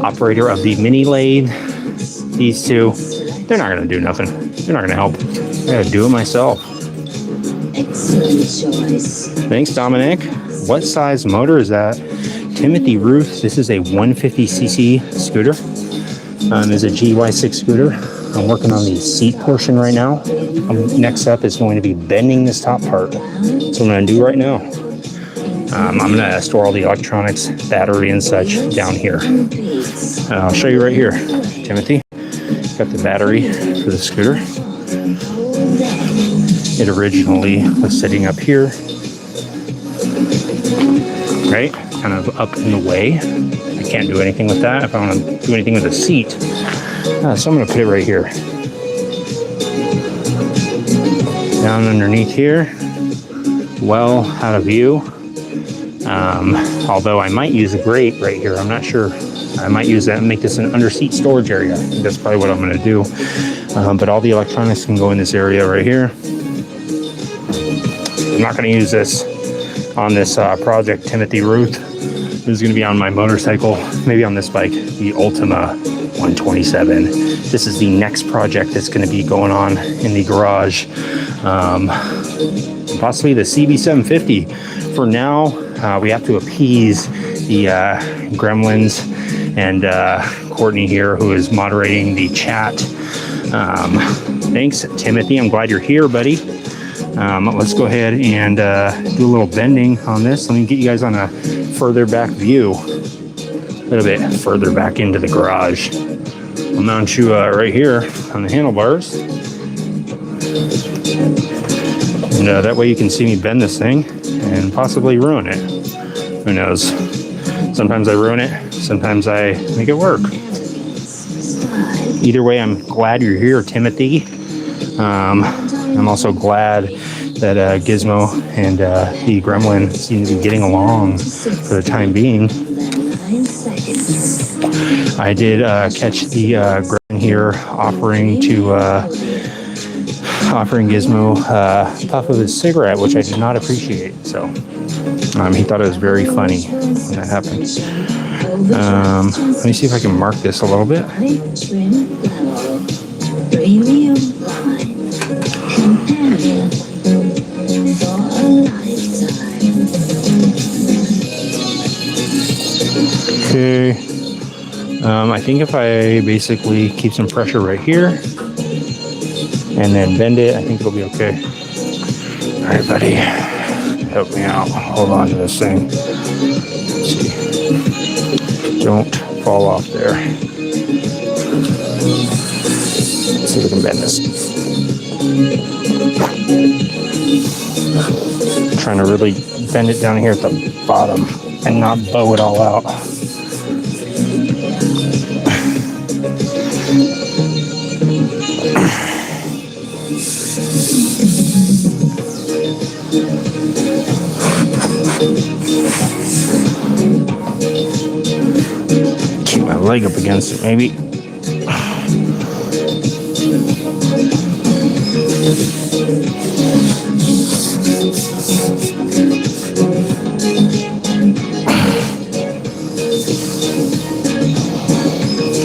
Speaker 1: operator of the mini lathe, these 2, they're not going to do nothing. They're not going to help. I got to do it myself.
Speaker 9: Excellent choice.
Speaker 1: Thanks, Dominic. What size motor is that? Timothy Ruth. This is a 150cc scooter. It's a GY6 scooter. I'm working on the seat portion right now. Next up is going to be bending this top part. That's what I'm going to do right now. I'm going to store all the electronics, battery, and such down here. I'll show you right here, Timothy. Got the battery for the scooter. It originally was sitting up here, right? Kind of up in the way. I can't do anything with that if I want to do anything with the seat. So I'm going to put it right here. Down underneath here. Well out of view. Although I might use a grate right here. I'm not sure. I might use that and make this an under-seat storage area. That's probably what I'm going to do. But all the electronics can go in this area right here. I'm not going to use this on this project, Timothy Ruth. This is going to be on my motorcycle, maybe on this bike, the Ultima 127. This is the next project that's going to be going on in the garage. Possibly the CB750. For now, we have to appease the gremlins and Courtney here, who is moderating the chat. Thanks, Timothy. I'm glad you're here, buddy. Let's go ahead and do a little bending on this. Let me get you guys on a further back view. A little bit further back into the garage. I'll mount you right here on the handlebars. And that way you can see me bend this thing and possibly ruin it. Who knows? Sometimes I ruin it. Sometimes I make it work. Either way, I'm glad you're here, Timothy. I'm also glad that Gizmo and the gremlin seem to be getting along for the time being. I did catch the gremlin here offering Gizmo a puff of his cigarette, which I did not appreciate. So he thought it was very funny when that happened. Let me see if I can mark this a little bit.
Speaker 9: Trim level. Premium wine. Companion. For a lifetime.
Speaker 1: Okay. I think if I basically keep some pressure right here and then bend it, I think it'll be okay. All right, buddy. Help me out. Hold on to this thing. Let's see. Don't fall off there. Let's see if we can bend this. I'm trying to really bend it down here at the bottom and not bow it all out. Keep my leg up against it, maybe.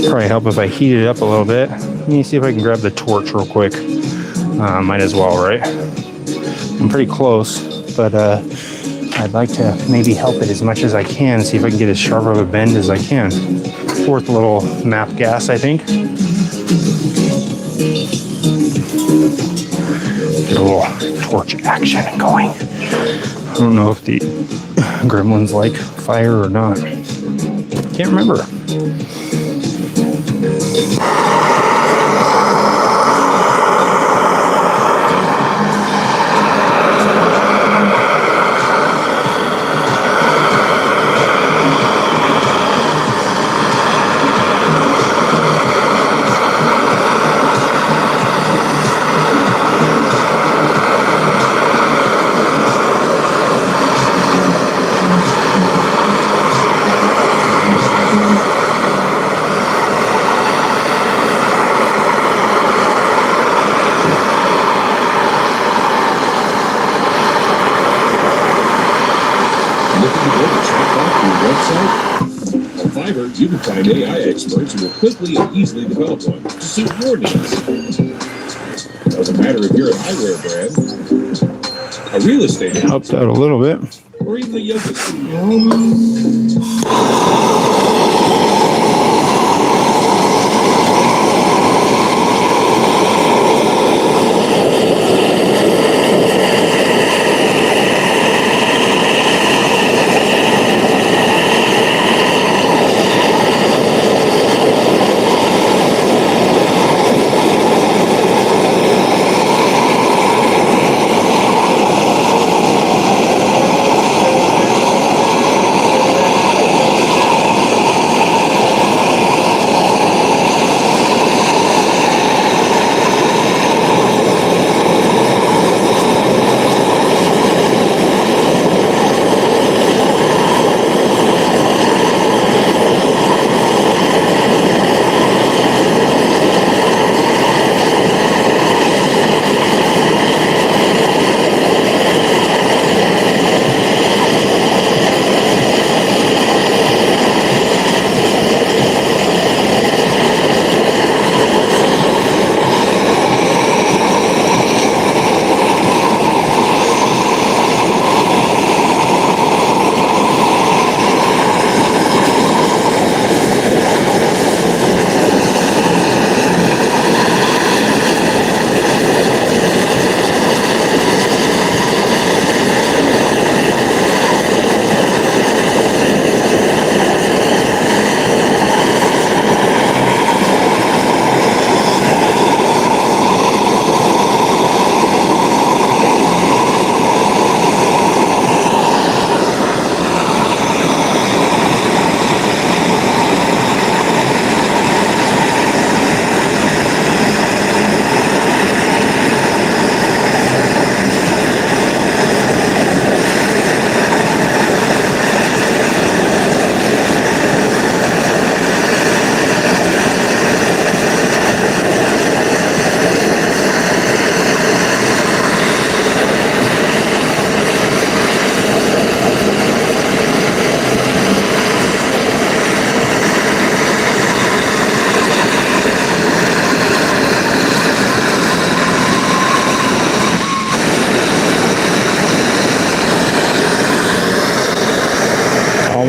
Speaker 1: Probably help if I heat it up a little bit. Let me see if I can grab the torch real quick. Might as well, right? I'm pretty close, but I'd like to maybe help it as much as I can, see if I can get as sharp of a bend as I can. Worth a little nap gas, I think. Get a little torch action going. I don't know if the gremlins like fire or not. Can't remember.
Speaker 6: On Fiverr, you can find AI experts who will quickly and easily develop one to suit your needs. Doesn't matter if you're an eyewear brand, a real estate agent,
Speaker 1: Helps out a little bit.
Speaker 6: or even a yoga studio.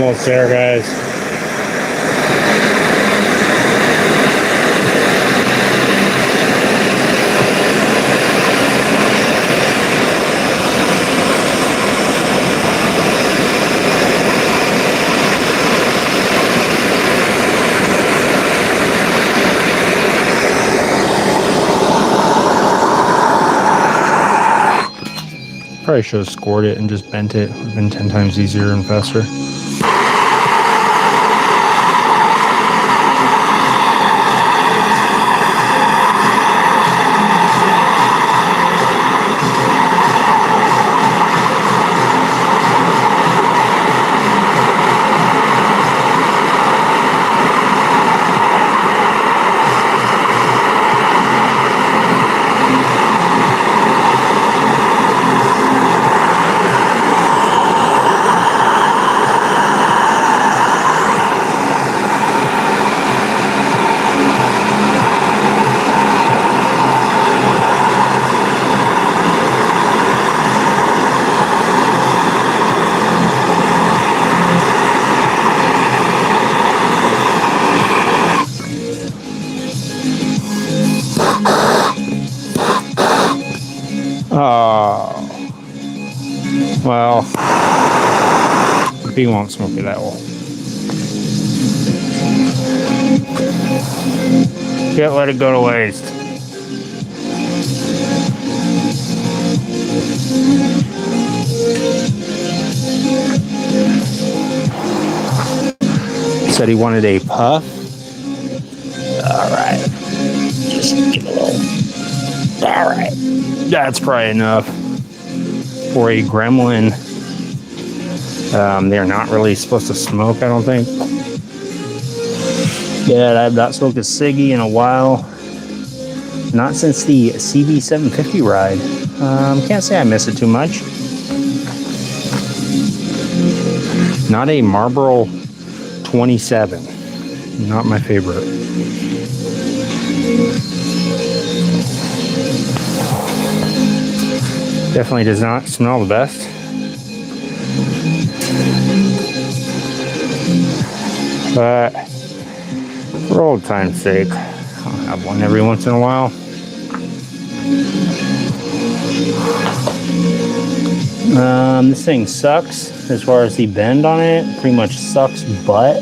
Speaker 1: almost there, guys. Probably should have scored it and just bent it. Would have been 10 times easier and faster. Oh, well, he won't smoke it that well. Can't let it go to waste. Said he wanted a puff. All right, just give a little. All right. That's probably enough for a gremlin. They're not really supposed to smoke, I don't think. Yeah, I've not smoked a ciggy in a while. Not since the CB750 ride. Can't say I miss it too much. Not a Marlboro 27. Not my favorite. Definitely does not smell the best. But for old time's sake, I'll have one every once in a while. This thing sucks as far as the bend on it. Pretty much sucks butt.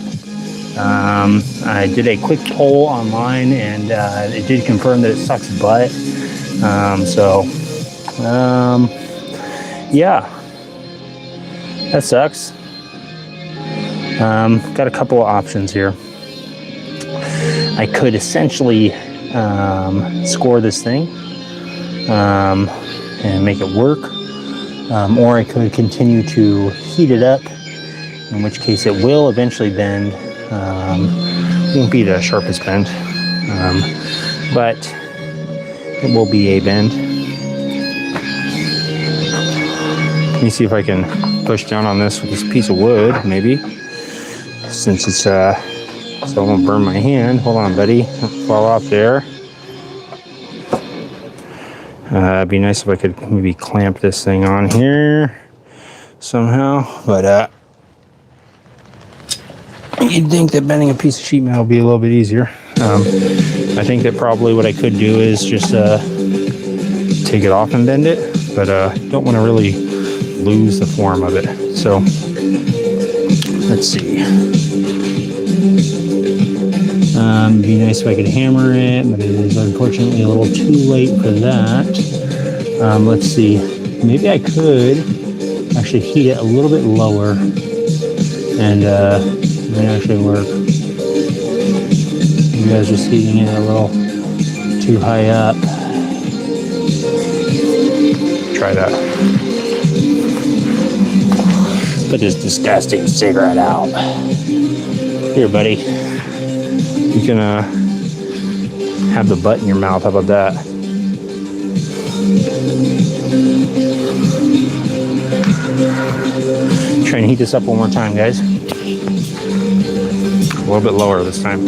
Speaker 1: I did a quick poll online and it did confirm that it sucks butt. Yeah, that sucks. Got a couple of options here. I could essentially score this thing and make it work, or I could continue to heat it up, in which case it will eventually bend. Won't be the sharpest bend, but it will be a bend. Let me see if I can push down on this with this piece of wood, maybe. Since it's, so I won't burn my hand. Hold on, buddy. Don't fall off there. It'd be nice if I could maybe clamp this thing on here somehow. But, you'd think that bending a piece of sheet metal would be a little bit easier. I think that probably what I could do is just, take it off and bend it. But, don't want to really lose the form of it. So let's see. It'd be nice if I could hammer it, but it is unfortunately a little too late for that. Let's see. Maybe I could actually heat it a little bit lower and it may actually work. You guys are heating it a little too high up. Try that. Put this disgusting cigarette out. Here, buddy. You can have the butt in your mouth. How about that? Try and heat this up one more time, guys. A little bit lower this time.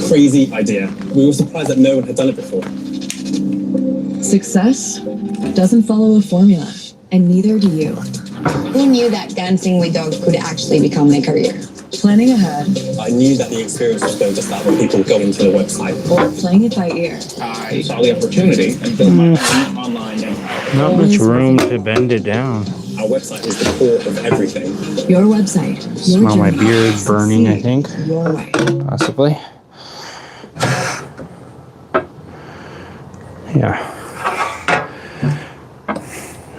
Speaker 3: crazy idea. We were surprised that no one had done it before.
Speaker 4: Success doesn't follow a formula, and neither do you.
Speaker 8: Who knew that dancing with dogs could actually become a career?
Speaker 4: Planning ahead
Speaker 3: I knew that the experience was going to start when people go into the website.
Speaker 4: or playing it by ear.
Speaker 6: I saw the opportunity and built my own online empire.
Speaker 1: Not much room to bend it down.
Speaker 3: Our website is the core of everything.
Speaker 4: Your website. Your
Speaker 1: Smell my
Speaker 4: journey.
Speaker 1: beard burning, I
Speaker 4: Succeed
Speaker 1: think.
Speaker 4: Your way.
Speaker 1: Possibly. Yeah.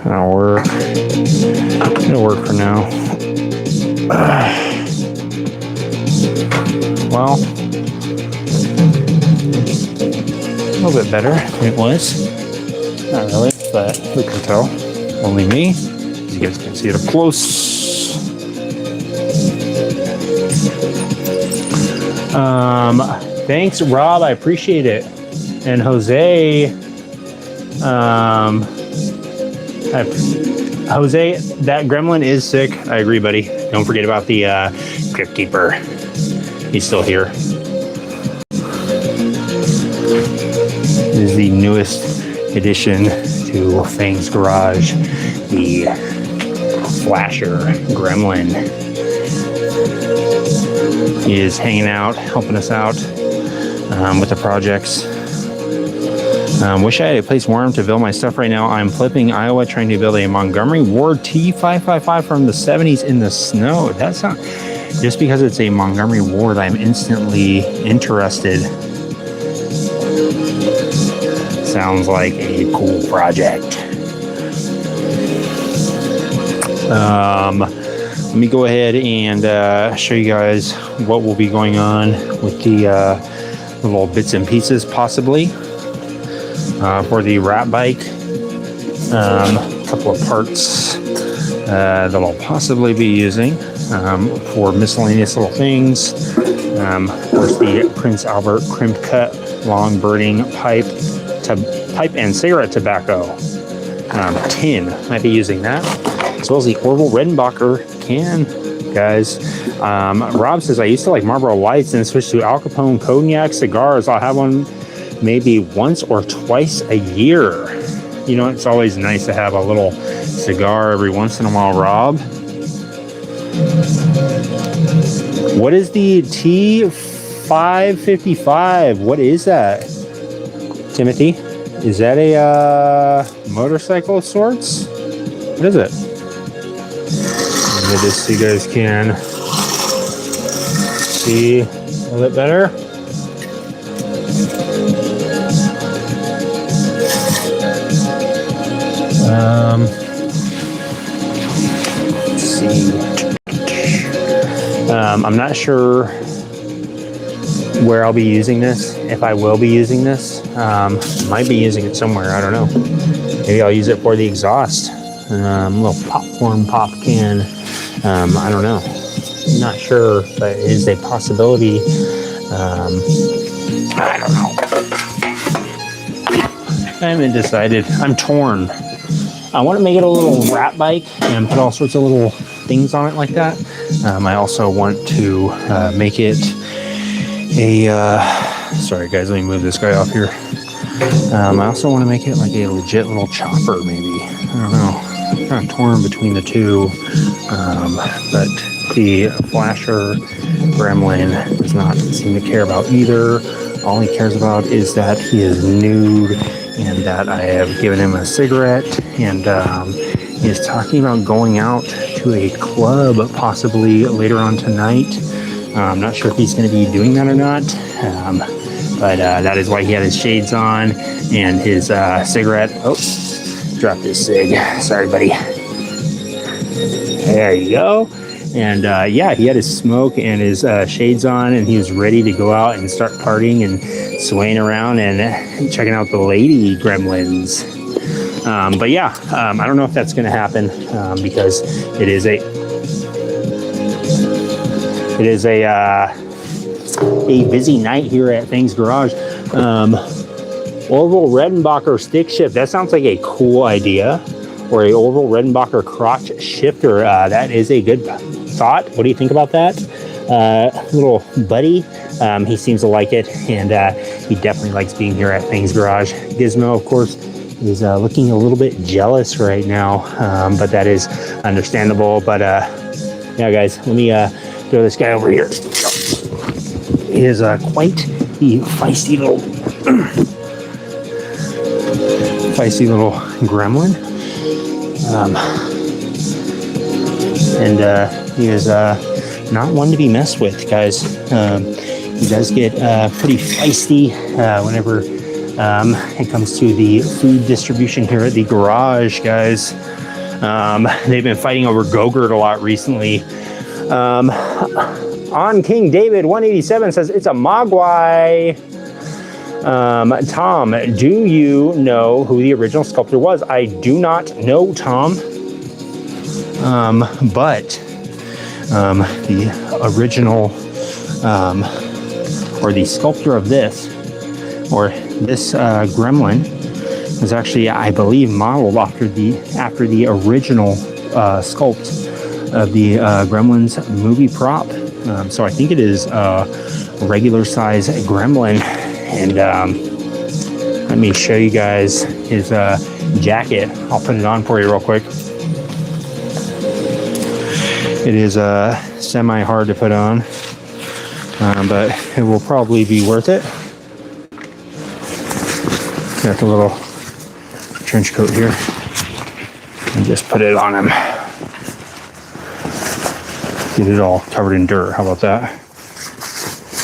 Speaker 1: That'll work. It'll work for now. Well, a little bit better than it was. Not really, but who can tell? Only me. You guys can see it up close. Thanks, Rob. I appreciate it. And Jose, Jose, that gremlin is sick. I agree, buddy. Don't forget about the Crypt Keeper. He's still here. This is the newest addition to Fang's garage, the Flasher Gremlin. He is hanging out, helping us out with the projects. Wish I had a place warm to build my stuff right now. I'm flipping Iowa, trying to build a Montgomery Ward T555 from the 70s in the snow. That's not just because it's a Montgomery Ward. I'm instantly interested. Sounds like a cool project. Let me go ahead and show you guys what will be going on with the little bits and pieces, possibly. For the rat bike, a couple of parts that I'll possibly be using for miscellaneous little things. Of course, the Prince Albert crimp cut long birding pipe and cigarette tobacco tin. Might be using that, as well as the Orville Redenbacher can, guys. Rob says, I used to like Marlboro Lights and switched to Al Capone Cognac cigars. I'll have one maybe once or twice a year. You know, it's always nice to have a little cigar every once in a while, Rob. What is the T555? What is that, Timothy? Is that a motorcycle of sorts? What is it? Let me just so you guys can see a little bit better. Let's see. I'm not sure where I'll be using this, if I will be using this. Might be using it somewhere, I don't know. Maybe I'll use it for the exhaust. Little popcorn pop can. I don't know. I'm not sure, but it is a possibility. I don't know. I haven't decided. I'm torn. I want to make it a little rat bike and put all sorts of little things on it like that. I also want to make it a... sorry guys, let me move this guy off here. I also want to make it like a legit little chopper, maybe. I don't know. I'm kind of torn between the two. But the Flasher Gremlin does not seem to care about either. All he cares about is that he is nude and that I have given him a cigarette. And he is talking about going out to a club possibly later on tonight. I'm not sure if he's going to be doing that or not. But that is why he had his shades on and his cigarette. Oh, dropped his cig. Sorry, buddy. There you go. And yeah, he had his smoke and his shades on, and he was ready to go out and start partying and swaying around and checking out the lady gremlins. But yeah, I don't know if that's going to happen because it is a busy night here at Fang's Garage. Orville Redenbacher stick shift. That sounds like a cool idea. Or a Orville Redenbacher crotch shifter. That is a good thought. What do you think about that? Little buddy he seems to like it, and he definitely likes being here at Fang's Garage. Gizmo, of course, is looking a little bit jealous right now, but that is understandable. But yeah, guys, let me throw this guy over here. He is quite the feisty little gremlin, and he is not one to be messed with, guys. He does get pretty feisty whenever it comes to the food distribution here at the garage, guys. They've been fighting over Go-Gurt a lot recently. On King David 187 says it's a Mogwai. Tom, do you know who the original sculptor was? I do not know, Tom. But the original or the sculptor of this, or this gremlin, was actually, I believe, modeled after the original sculpt of the Gremlins movie prop. So I think it is a regular size gremlin. And let me show you guys his jacket. I'll put it on for you real quick. It is semi hard to put on, but it will probably be worth it. Got the little trench coat here, and just put it on him. Get it all covered in dirt. How about that?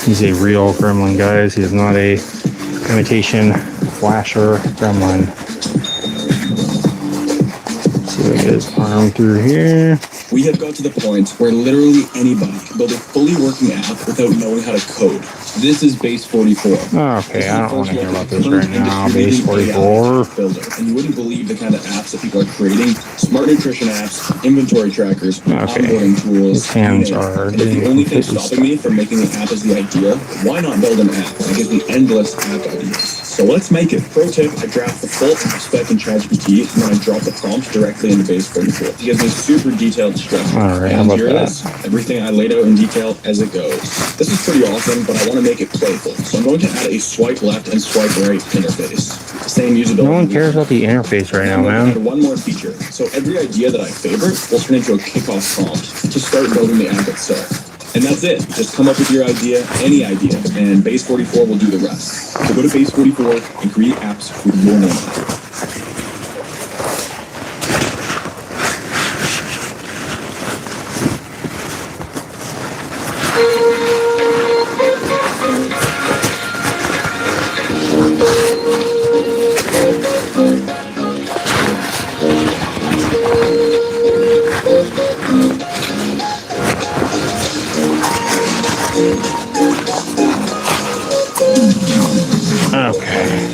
Speaker 1: He's a real gremlin, guys. He is not a imitation flasher gremlin. Let's see what his arm through here.
Speaker 3: We have got to the point where literally anybody can build a fully working app without knowing how to code. This is Base 44.
Speaker 1: Okay, I don't want to hear about this right now. Base 44.
Speaker 3: Builder, and you wouldn't believe the kind of apps that people are creating. Smart nutrition apps, inventory trackers, onboarding tools.
Speaker 1: His hands are.
Speaker 3: And if the only thing stopping me from making an app is the idea, why not build an app that gives me endless app ideas? So let's make it. Pro tip, I draft the full app spec in ChatGPT, and then I drop the prompt directly into Base 44. It gives me super detailed structure.
Speaker 1: All right, how
Speaker 3: and
Speaker 1: about
Speaker 3: here
Speaker 1: that?
Speaker 3: it is. Everything I laid out in detail as it goes. This is pretty awesome, but I want to make it playful. So I'm going to add a swipe left and swipe right interface. Same usability.
Speaker 1: No one cares about the interface right now, man.
Speaker 3: Add one more feature. So every idea that I favorite will turn into a kickoff prompt to start building the app itself. And that's it. Just come up with your idea, any idea, and Base 44 will do the rest. So go to Base 44 and create apps with your name on it.
Speaker 1: Okay.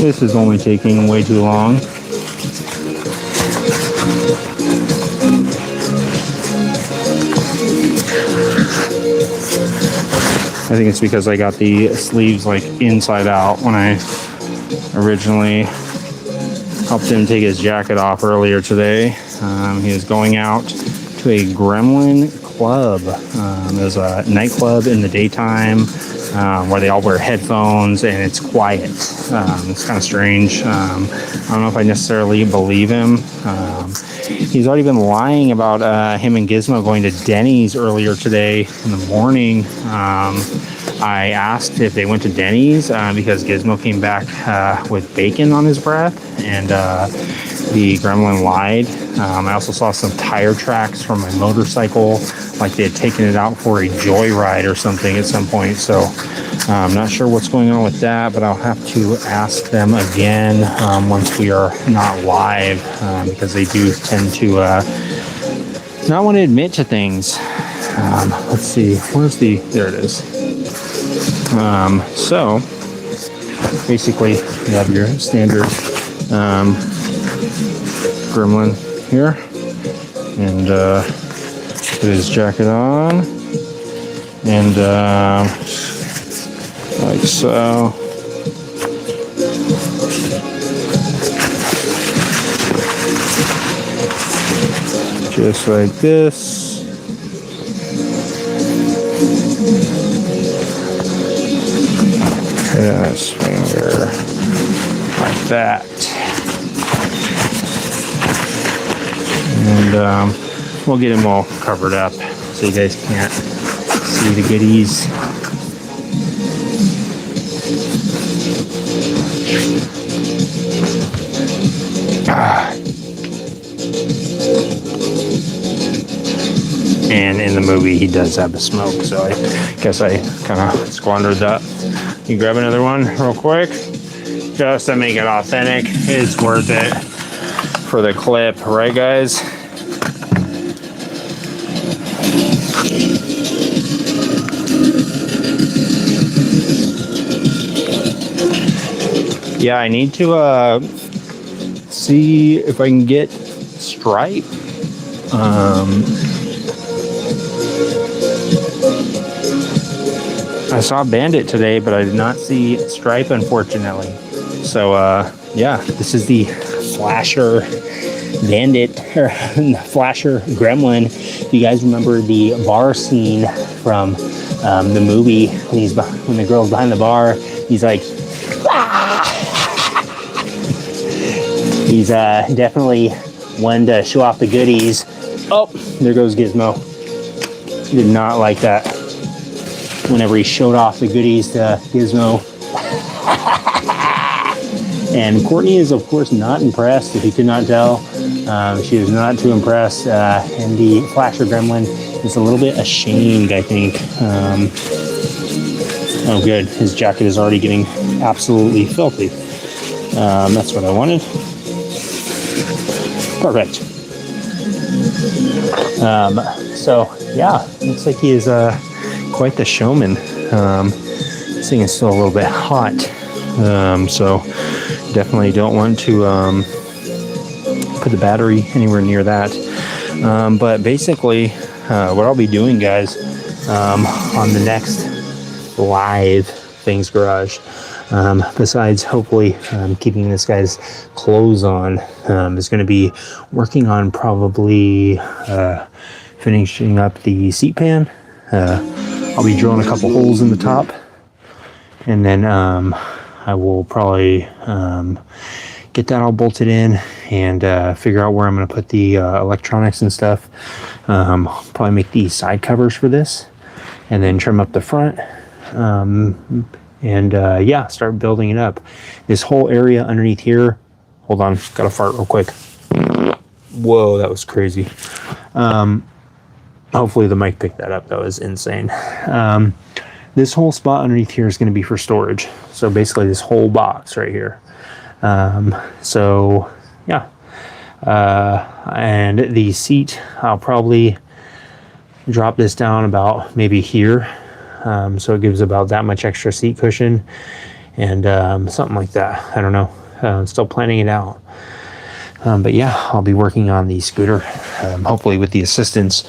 Speaker 1: This is only taking way too long. I think it's because I got the sleeves like inside out when I originally helped him take his jacket off earlier today. He was going out to a gremlin club. There's a nightclub in the daytime where they all wear headphones and it's quiet. It's kind of strange. I don't know if I necessarily believe him. He's already been lying about him and Gizmo going to Denny's earlier today in the morning. I asked if they went to Denny's because Gizmo came back with bacon on his breath, and the gremlin lied. I also saw some tire tracks from my motorcycle, like they had taken it out for a joyride or something at some point. So I'm not sure what's going on with that, but I'll have to ask them again once we are not live, because they do tend to not want to admit to things. Let's see, there it is. So basically you have your standard gremlin here, and put his jacket on, and like so. Just like this. that. And we'll get them all covered up so you guys can't see the goodies. And in the movie, he does have a smoke, so I guess I kind of squandered that. You grab another one real quick, just to make it authentic. It's worth it for the clip, right, guys? Yeah, I need to see if I can get Stripe. I saw Bandit today, but I did not see Stripe, unfortunately. So, yeah, this is the Flasher Bandit, or Flasher Gremlin. If you guys remember the bar scene from the movie, when the girl's behind the bar, he's like, he's definitely one to show off the goodies. Oh, there goes Gizmo. Did not like that whenever he showed off the goodies to Gizmo. And Courtney is, of course, not impressed, if you could not tell. She is not too impressed. And the Flasher Gremlin is a little bit ashamed, I think. Oh, good. His jacket is already getting absolutely filthy. That's what I wanted. Perfect. So, yeah, looks like he is quite the showman. This thing is still a little bit hot. So, definitely don't want to put the battery anywhere near that. But basically, what I'll be doing, guys, on the next live Things Garage, besides hopefully keeping this guy's clothes on, is going to be working on probably finishing up the seat pan. I'll be drilling a couple holes in the top, and then I will probably get that all bolted in and figure out where I'm going to put the electronics and stuff. Probably make the side covers for this, and then trim up the front. Yeah, start building it up. This whole area underneath here. Hold on, gotta fart real quick. Whoa, that was crazy. Hopefully the mic picked that up. That was insane. This whole spot underneath here is going to be for storage. So basically this whole box right here. So yeah. And the seat, I'll probably drop this down about maybe here. So it gives about that much extra seat cushion and something like that. I don't know. I'm still planning it out. But yeah, I'll be working on the scooter, hopefully with the assistance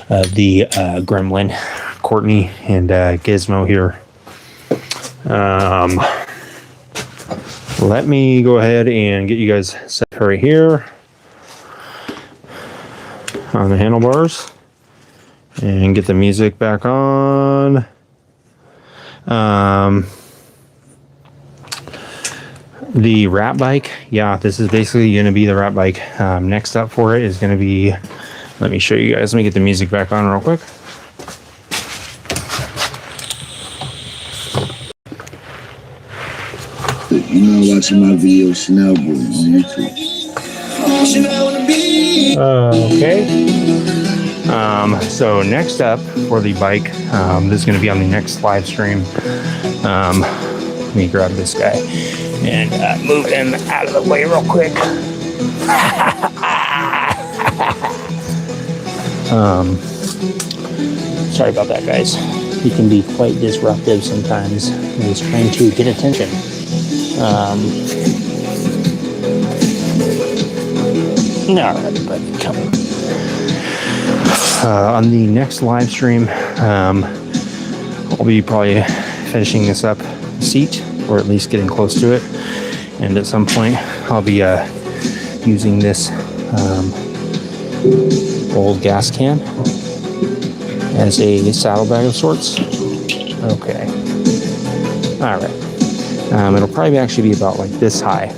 Speaker 1: of the Gremlin, Courtney, and Gizmo here. Let me go ahead and get you guys set right here on the handlebars and get the music back on. The rat bike, yeah, this is basically going to be the rat bike. Next up for it is going to be, let me show you guys. Let me get the music back on real quick.
Speaker 5: You know, watching my video Chanel Boy on YouTube.
Speaker 1: Okay. So next up for the bike, this is going to be on the next live stream. Let me grab this guy and move him out of the way real quick. Sorry about that, guys. He can be quite disruptive sometimes when he's trying to get attention. All right, buddy, come on. On the next live stream, I'll be probably finishing this up seat, or at least getting close to it. And at some point, I'll be using this old gas can as a saddlebag of sorts. Okay. All right. It'll probably actually be about like this high.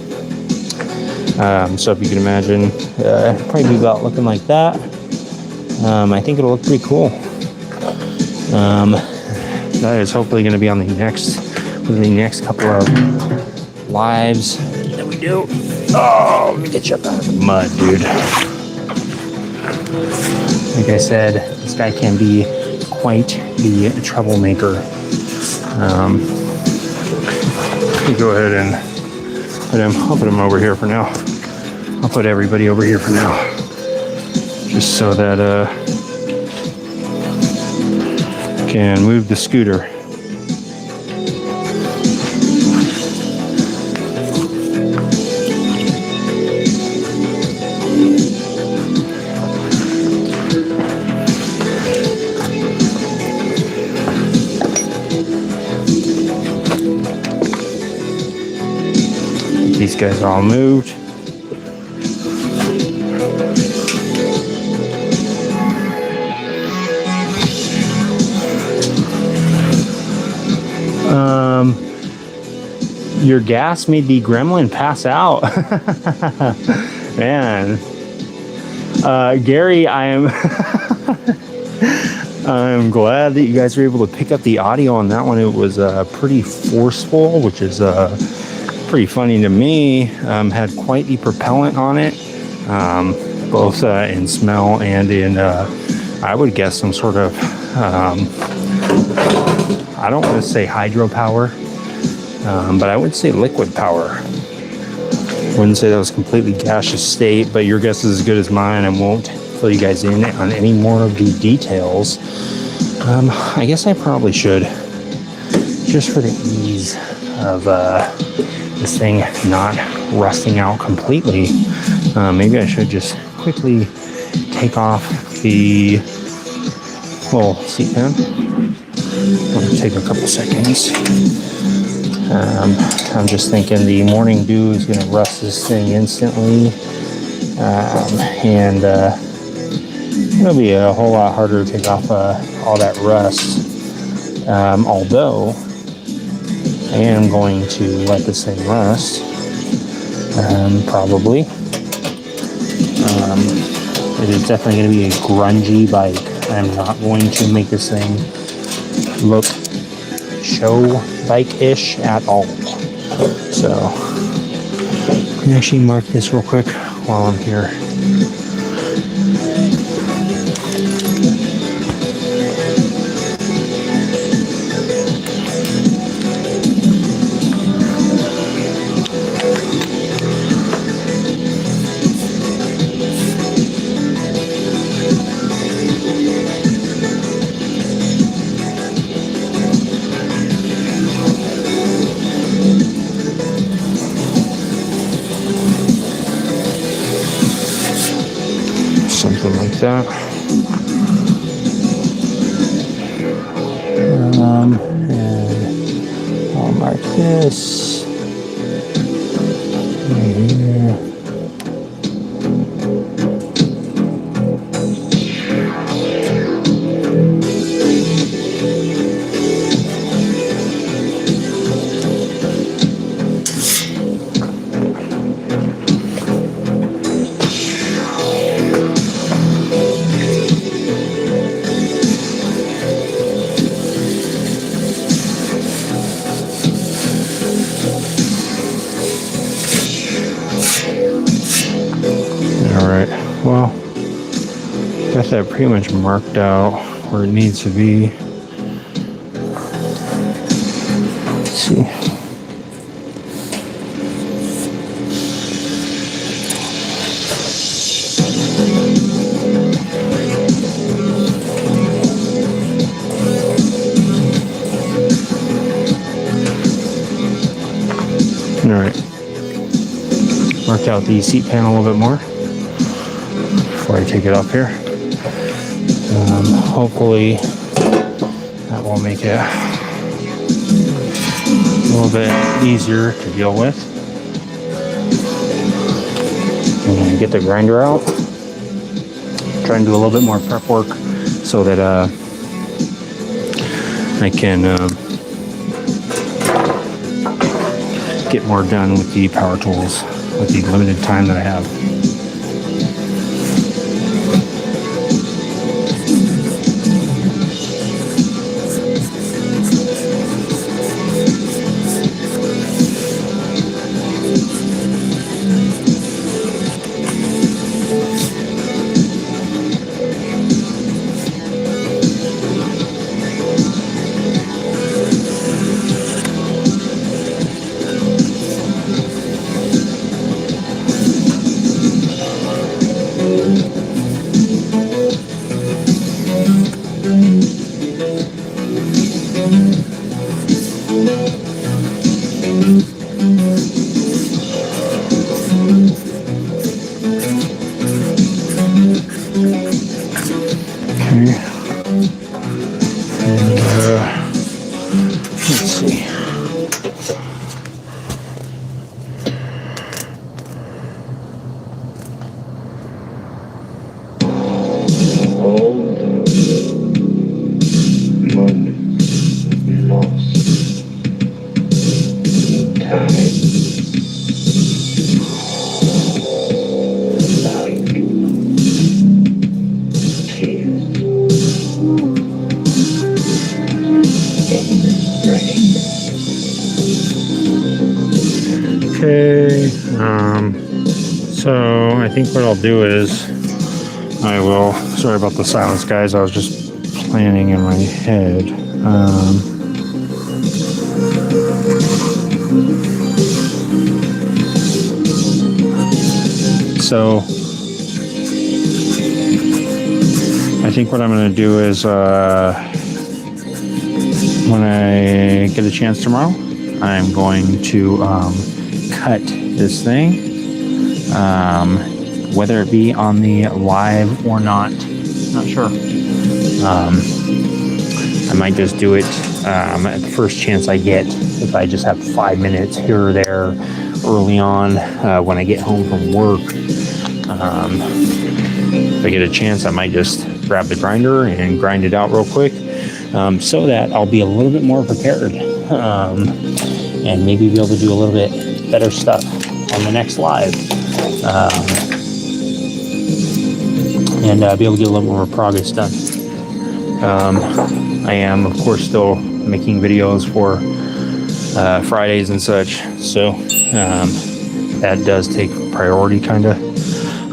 Speaker 1: So if you can imagine, probably be about looking like that. I think it'll look pretty cool. That is hopefully going to be on the next couple of lives that we do. Oh, let me get you up out of the mud, dude. Like I said, this guy can be quite the troublemaker. Let me go ahead and I'll put him over here for now. I'll put everybody over here for now. Just so that can move the scooter. These guys are all moved. Your gas made the gremlin pass out. Man. Gary, I'm glad that you guys were able to pick up the audio on that one. It was pretty forceful, which is pretty funny to me. Had quite the propellant on it, both in smell and in, I would guess, some sort of, I don't want to say hydropower, but I would say liquid power. Wouldn't say that was completely gaseous state, but your guess is as good as mine. I won't fill you guys in on any more of the details. I guess I probably should, just for the ease of this thing not rusting out completely. Maybe I should just quickly take off the little seat pan. It'll take a couple seconds. I'm just thinking the morning dew is going to rust this thing instantly, and it'll be a whole lot harder to take off all that rust. Although I am going to let this thing rust, probably. It is definitely going to be a grungy bike. I'm not going to make this thing look show bike-ish at all. So, let me actually mark this real quick while I'm here. Something like that. And I'll mark this right here. Well, got that pretty much marked out where it needs to be. Let's see. All right. Marked out the seat panel a little bit more before I take it off here. Hopefully that will make it a little bit easier to deal with. And get the grinder out. Try and do a little bit more prep work so that I can get more done with the power tools. with the limited time that I have. Let's see. Okay, so I think what I'll do is I will, sorry about the silence guys, I was just planning in my head. So I think what I'm going to do is when I get a chance tomorrow, I'm going to cut this thing, whether it be on the live or not sure. I might just do it at the first chance I get, if I just have 5 minutes here or there early on when I get home from work. If I get a chance, I might just grab the grinder and grind it out real quick, so that I'll be a little bit more prepared, and maybe be able to do a little bit better stuff on the next live, and be able to get a little more progress done. I am, of course, still making videos for Fridays and such, so that does take priority kind of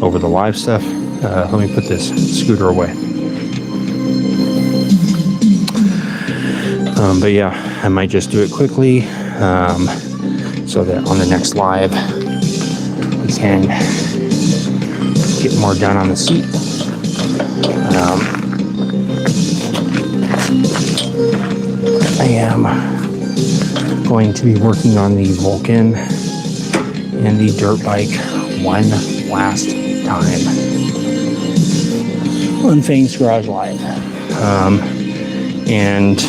Speaker 1: over the live stuff. Let me put this scooter away. But yeah, I might just do it quickly, so that on the next live we can get more done on the seat. I am going to be working on the Vulcan and the dirt bike one last time on Fang's Garage Live. And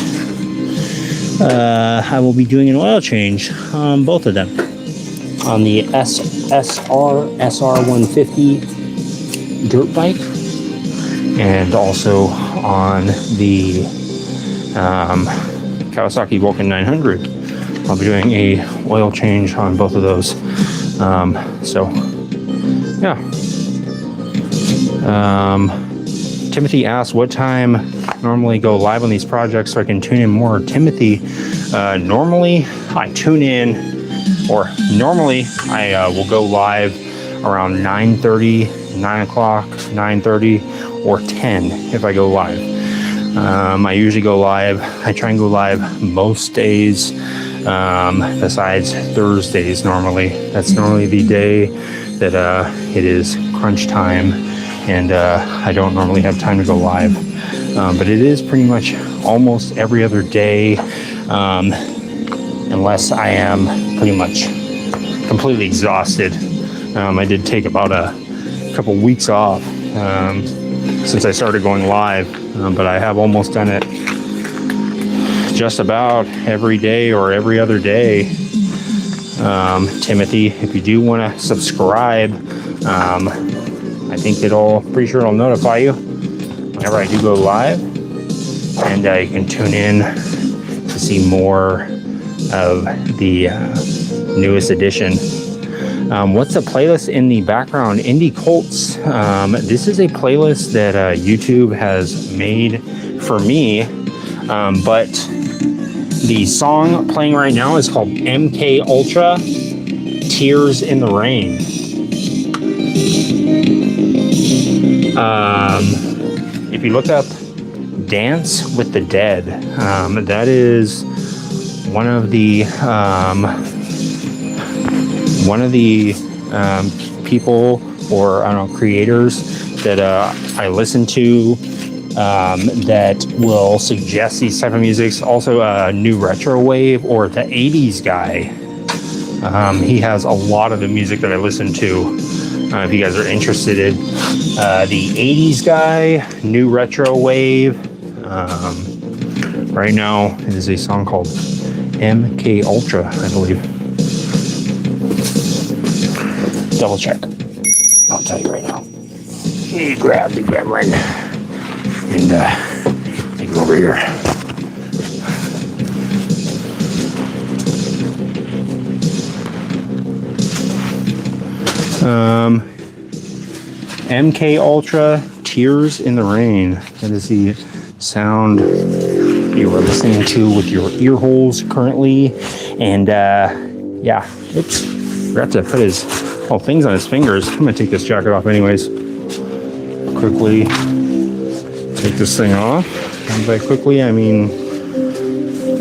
Speaker 1: I will be doing an oil change on both of them. On the SR 150 dirt bike, and also on the Kawasaki Vulcan 900. I'll be doing a oil change on both of those. So yeah. Timothy asked what time normally go live on these projects so I can tune in more. Timothy, normally I tune in, or normally I will go live around 9:30, 9 o'clock, 9:30, or 10 if I go live. I usually go live, I try and go live most days, besides Thursdays normally. That's normally the day that it is crunch time, and I don't normally have time to go live. But it is pretty much almost every other day, unless I am pretty much completely exhausted. I did take about a couple weeks off since I started going live, but I have almost done it just about every day or every other day. Timothy, if you do want to subscribe, I think pretty sure it'll notify you whenever I do go live, and you can tune in to see more of the newest edition. What's the playlist in the background? Indie Cults. This is a playlist that YouTube has made for me, but the song playing right now is called MK Ultra, Tears in the Rain. If you look up Dance with the Dead, that is one of the people, or I don't know, creators that I listen to that will suggest these type of musics. Also new retro wave or the 80s guy. He has a lot of the music that I listen to. If you guys are interested in the 80s guy, new retro wave. Right now it is a song called MK Ultra, I believe. Double check. I'll tell you right now. You grab the gremlin and take it over here. MK Ultra, Tears in the Rain. That is the sound you are listening to with your ear holes currently. And yeah, oops, forgot to put his things on his fingers. I'm gonna take this jacket off anyways. Quickly take this thing off. And by quickly, I mean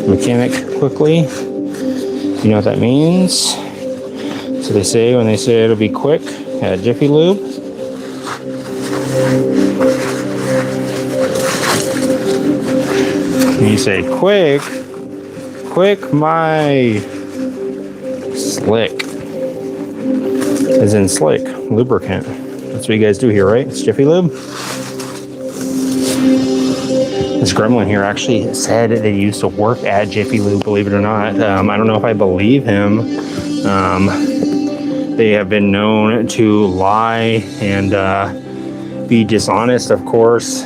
Speaker 1: mechanic quickly. You know what that means? So they say, when they say it'll be quick, Jiffy Lube. And you say, quick, my slick. As in slick, lubricant. That's what you guys do here, right? It's Jiffy Lube. This gremlin here actually said that he used to work at Jiffy Lube, believe it or not. I don't know if I believe him. They have been known to lie and be dishonest, of course,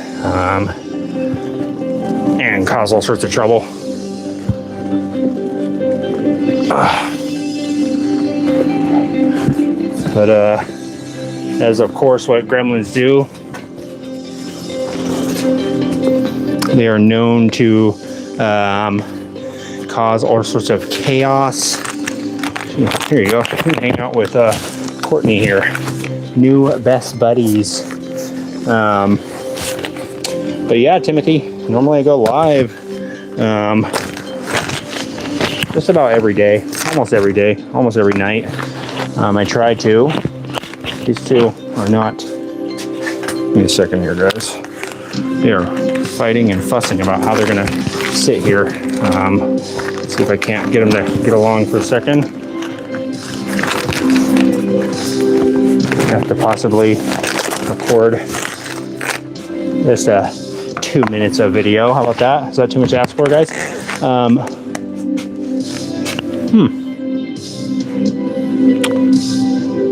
Speaker 1: and cause all sorts of trouble. But as of course what gremlins do. They are known to cause all sorts of chaos. Here you go. Hang out with Courtney here. New best buddies. But yeah, Timothy, normally I go live just about every day, almost every night. I try to. These two are not. Give me a second here, guys. They are fighting and fussing about how they're gonna sit here. Let's see if I can't get them to get along for a second. Have to possibly record just 2 minutes of video. How about that? Is that too much to ask for, guys? It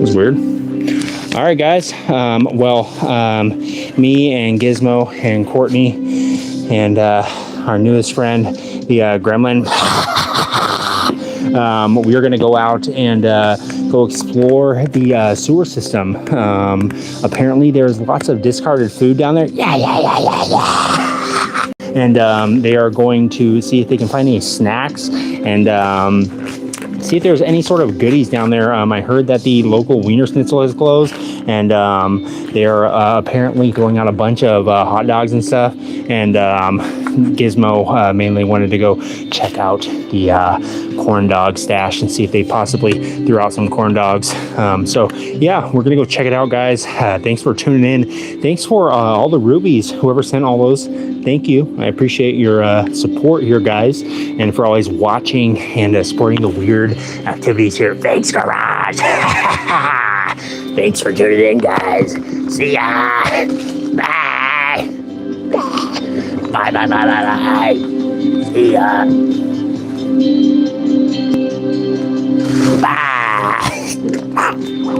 Speaker 1: was weird. All right, guys. Me and Gizmo and Courtney and our newest friend, the gremlin, we are going to go out and go explore the sewer system. Apparently, there's lots of discarded food down there. Yeah. And they are going to see if they can find any snacks and see if there's any sort of goodies down there. I heard that the local Wiener Schnitzel is closed, and they're apparently throwing out a bunch of hot dogs and stuff. And Gizmo mainly wanted to go check out the corn dog stash and see if they possibly threw out some corn dogs. So yeah, we're gonna go check it out, guys. Thanks for tuning in. Thanks for all the rubies, whoever sent all those. Thank you. I appreciate your support here, guys, and for always watching and supporting the weird activities here. Thanks, Garage. Thanks for tuning in, guys. See ya. Bye. Bye. See ya. Bye.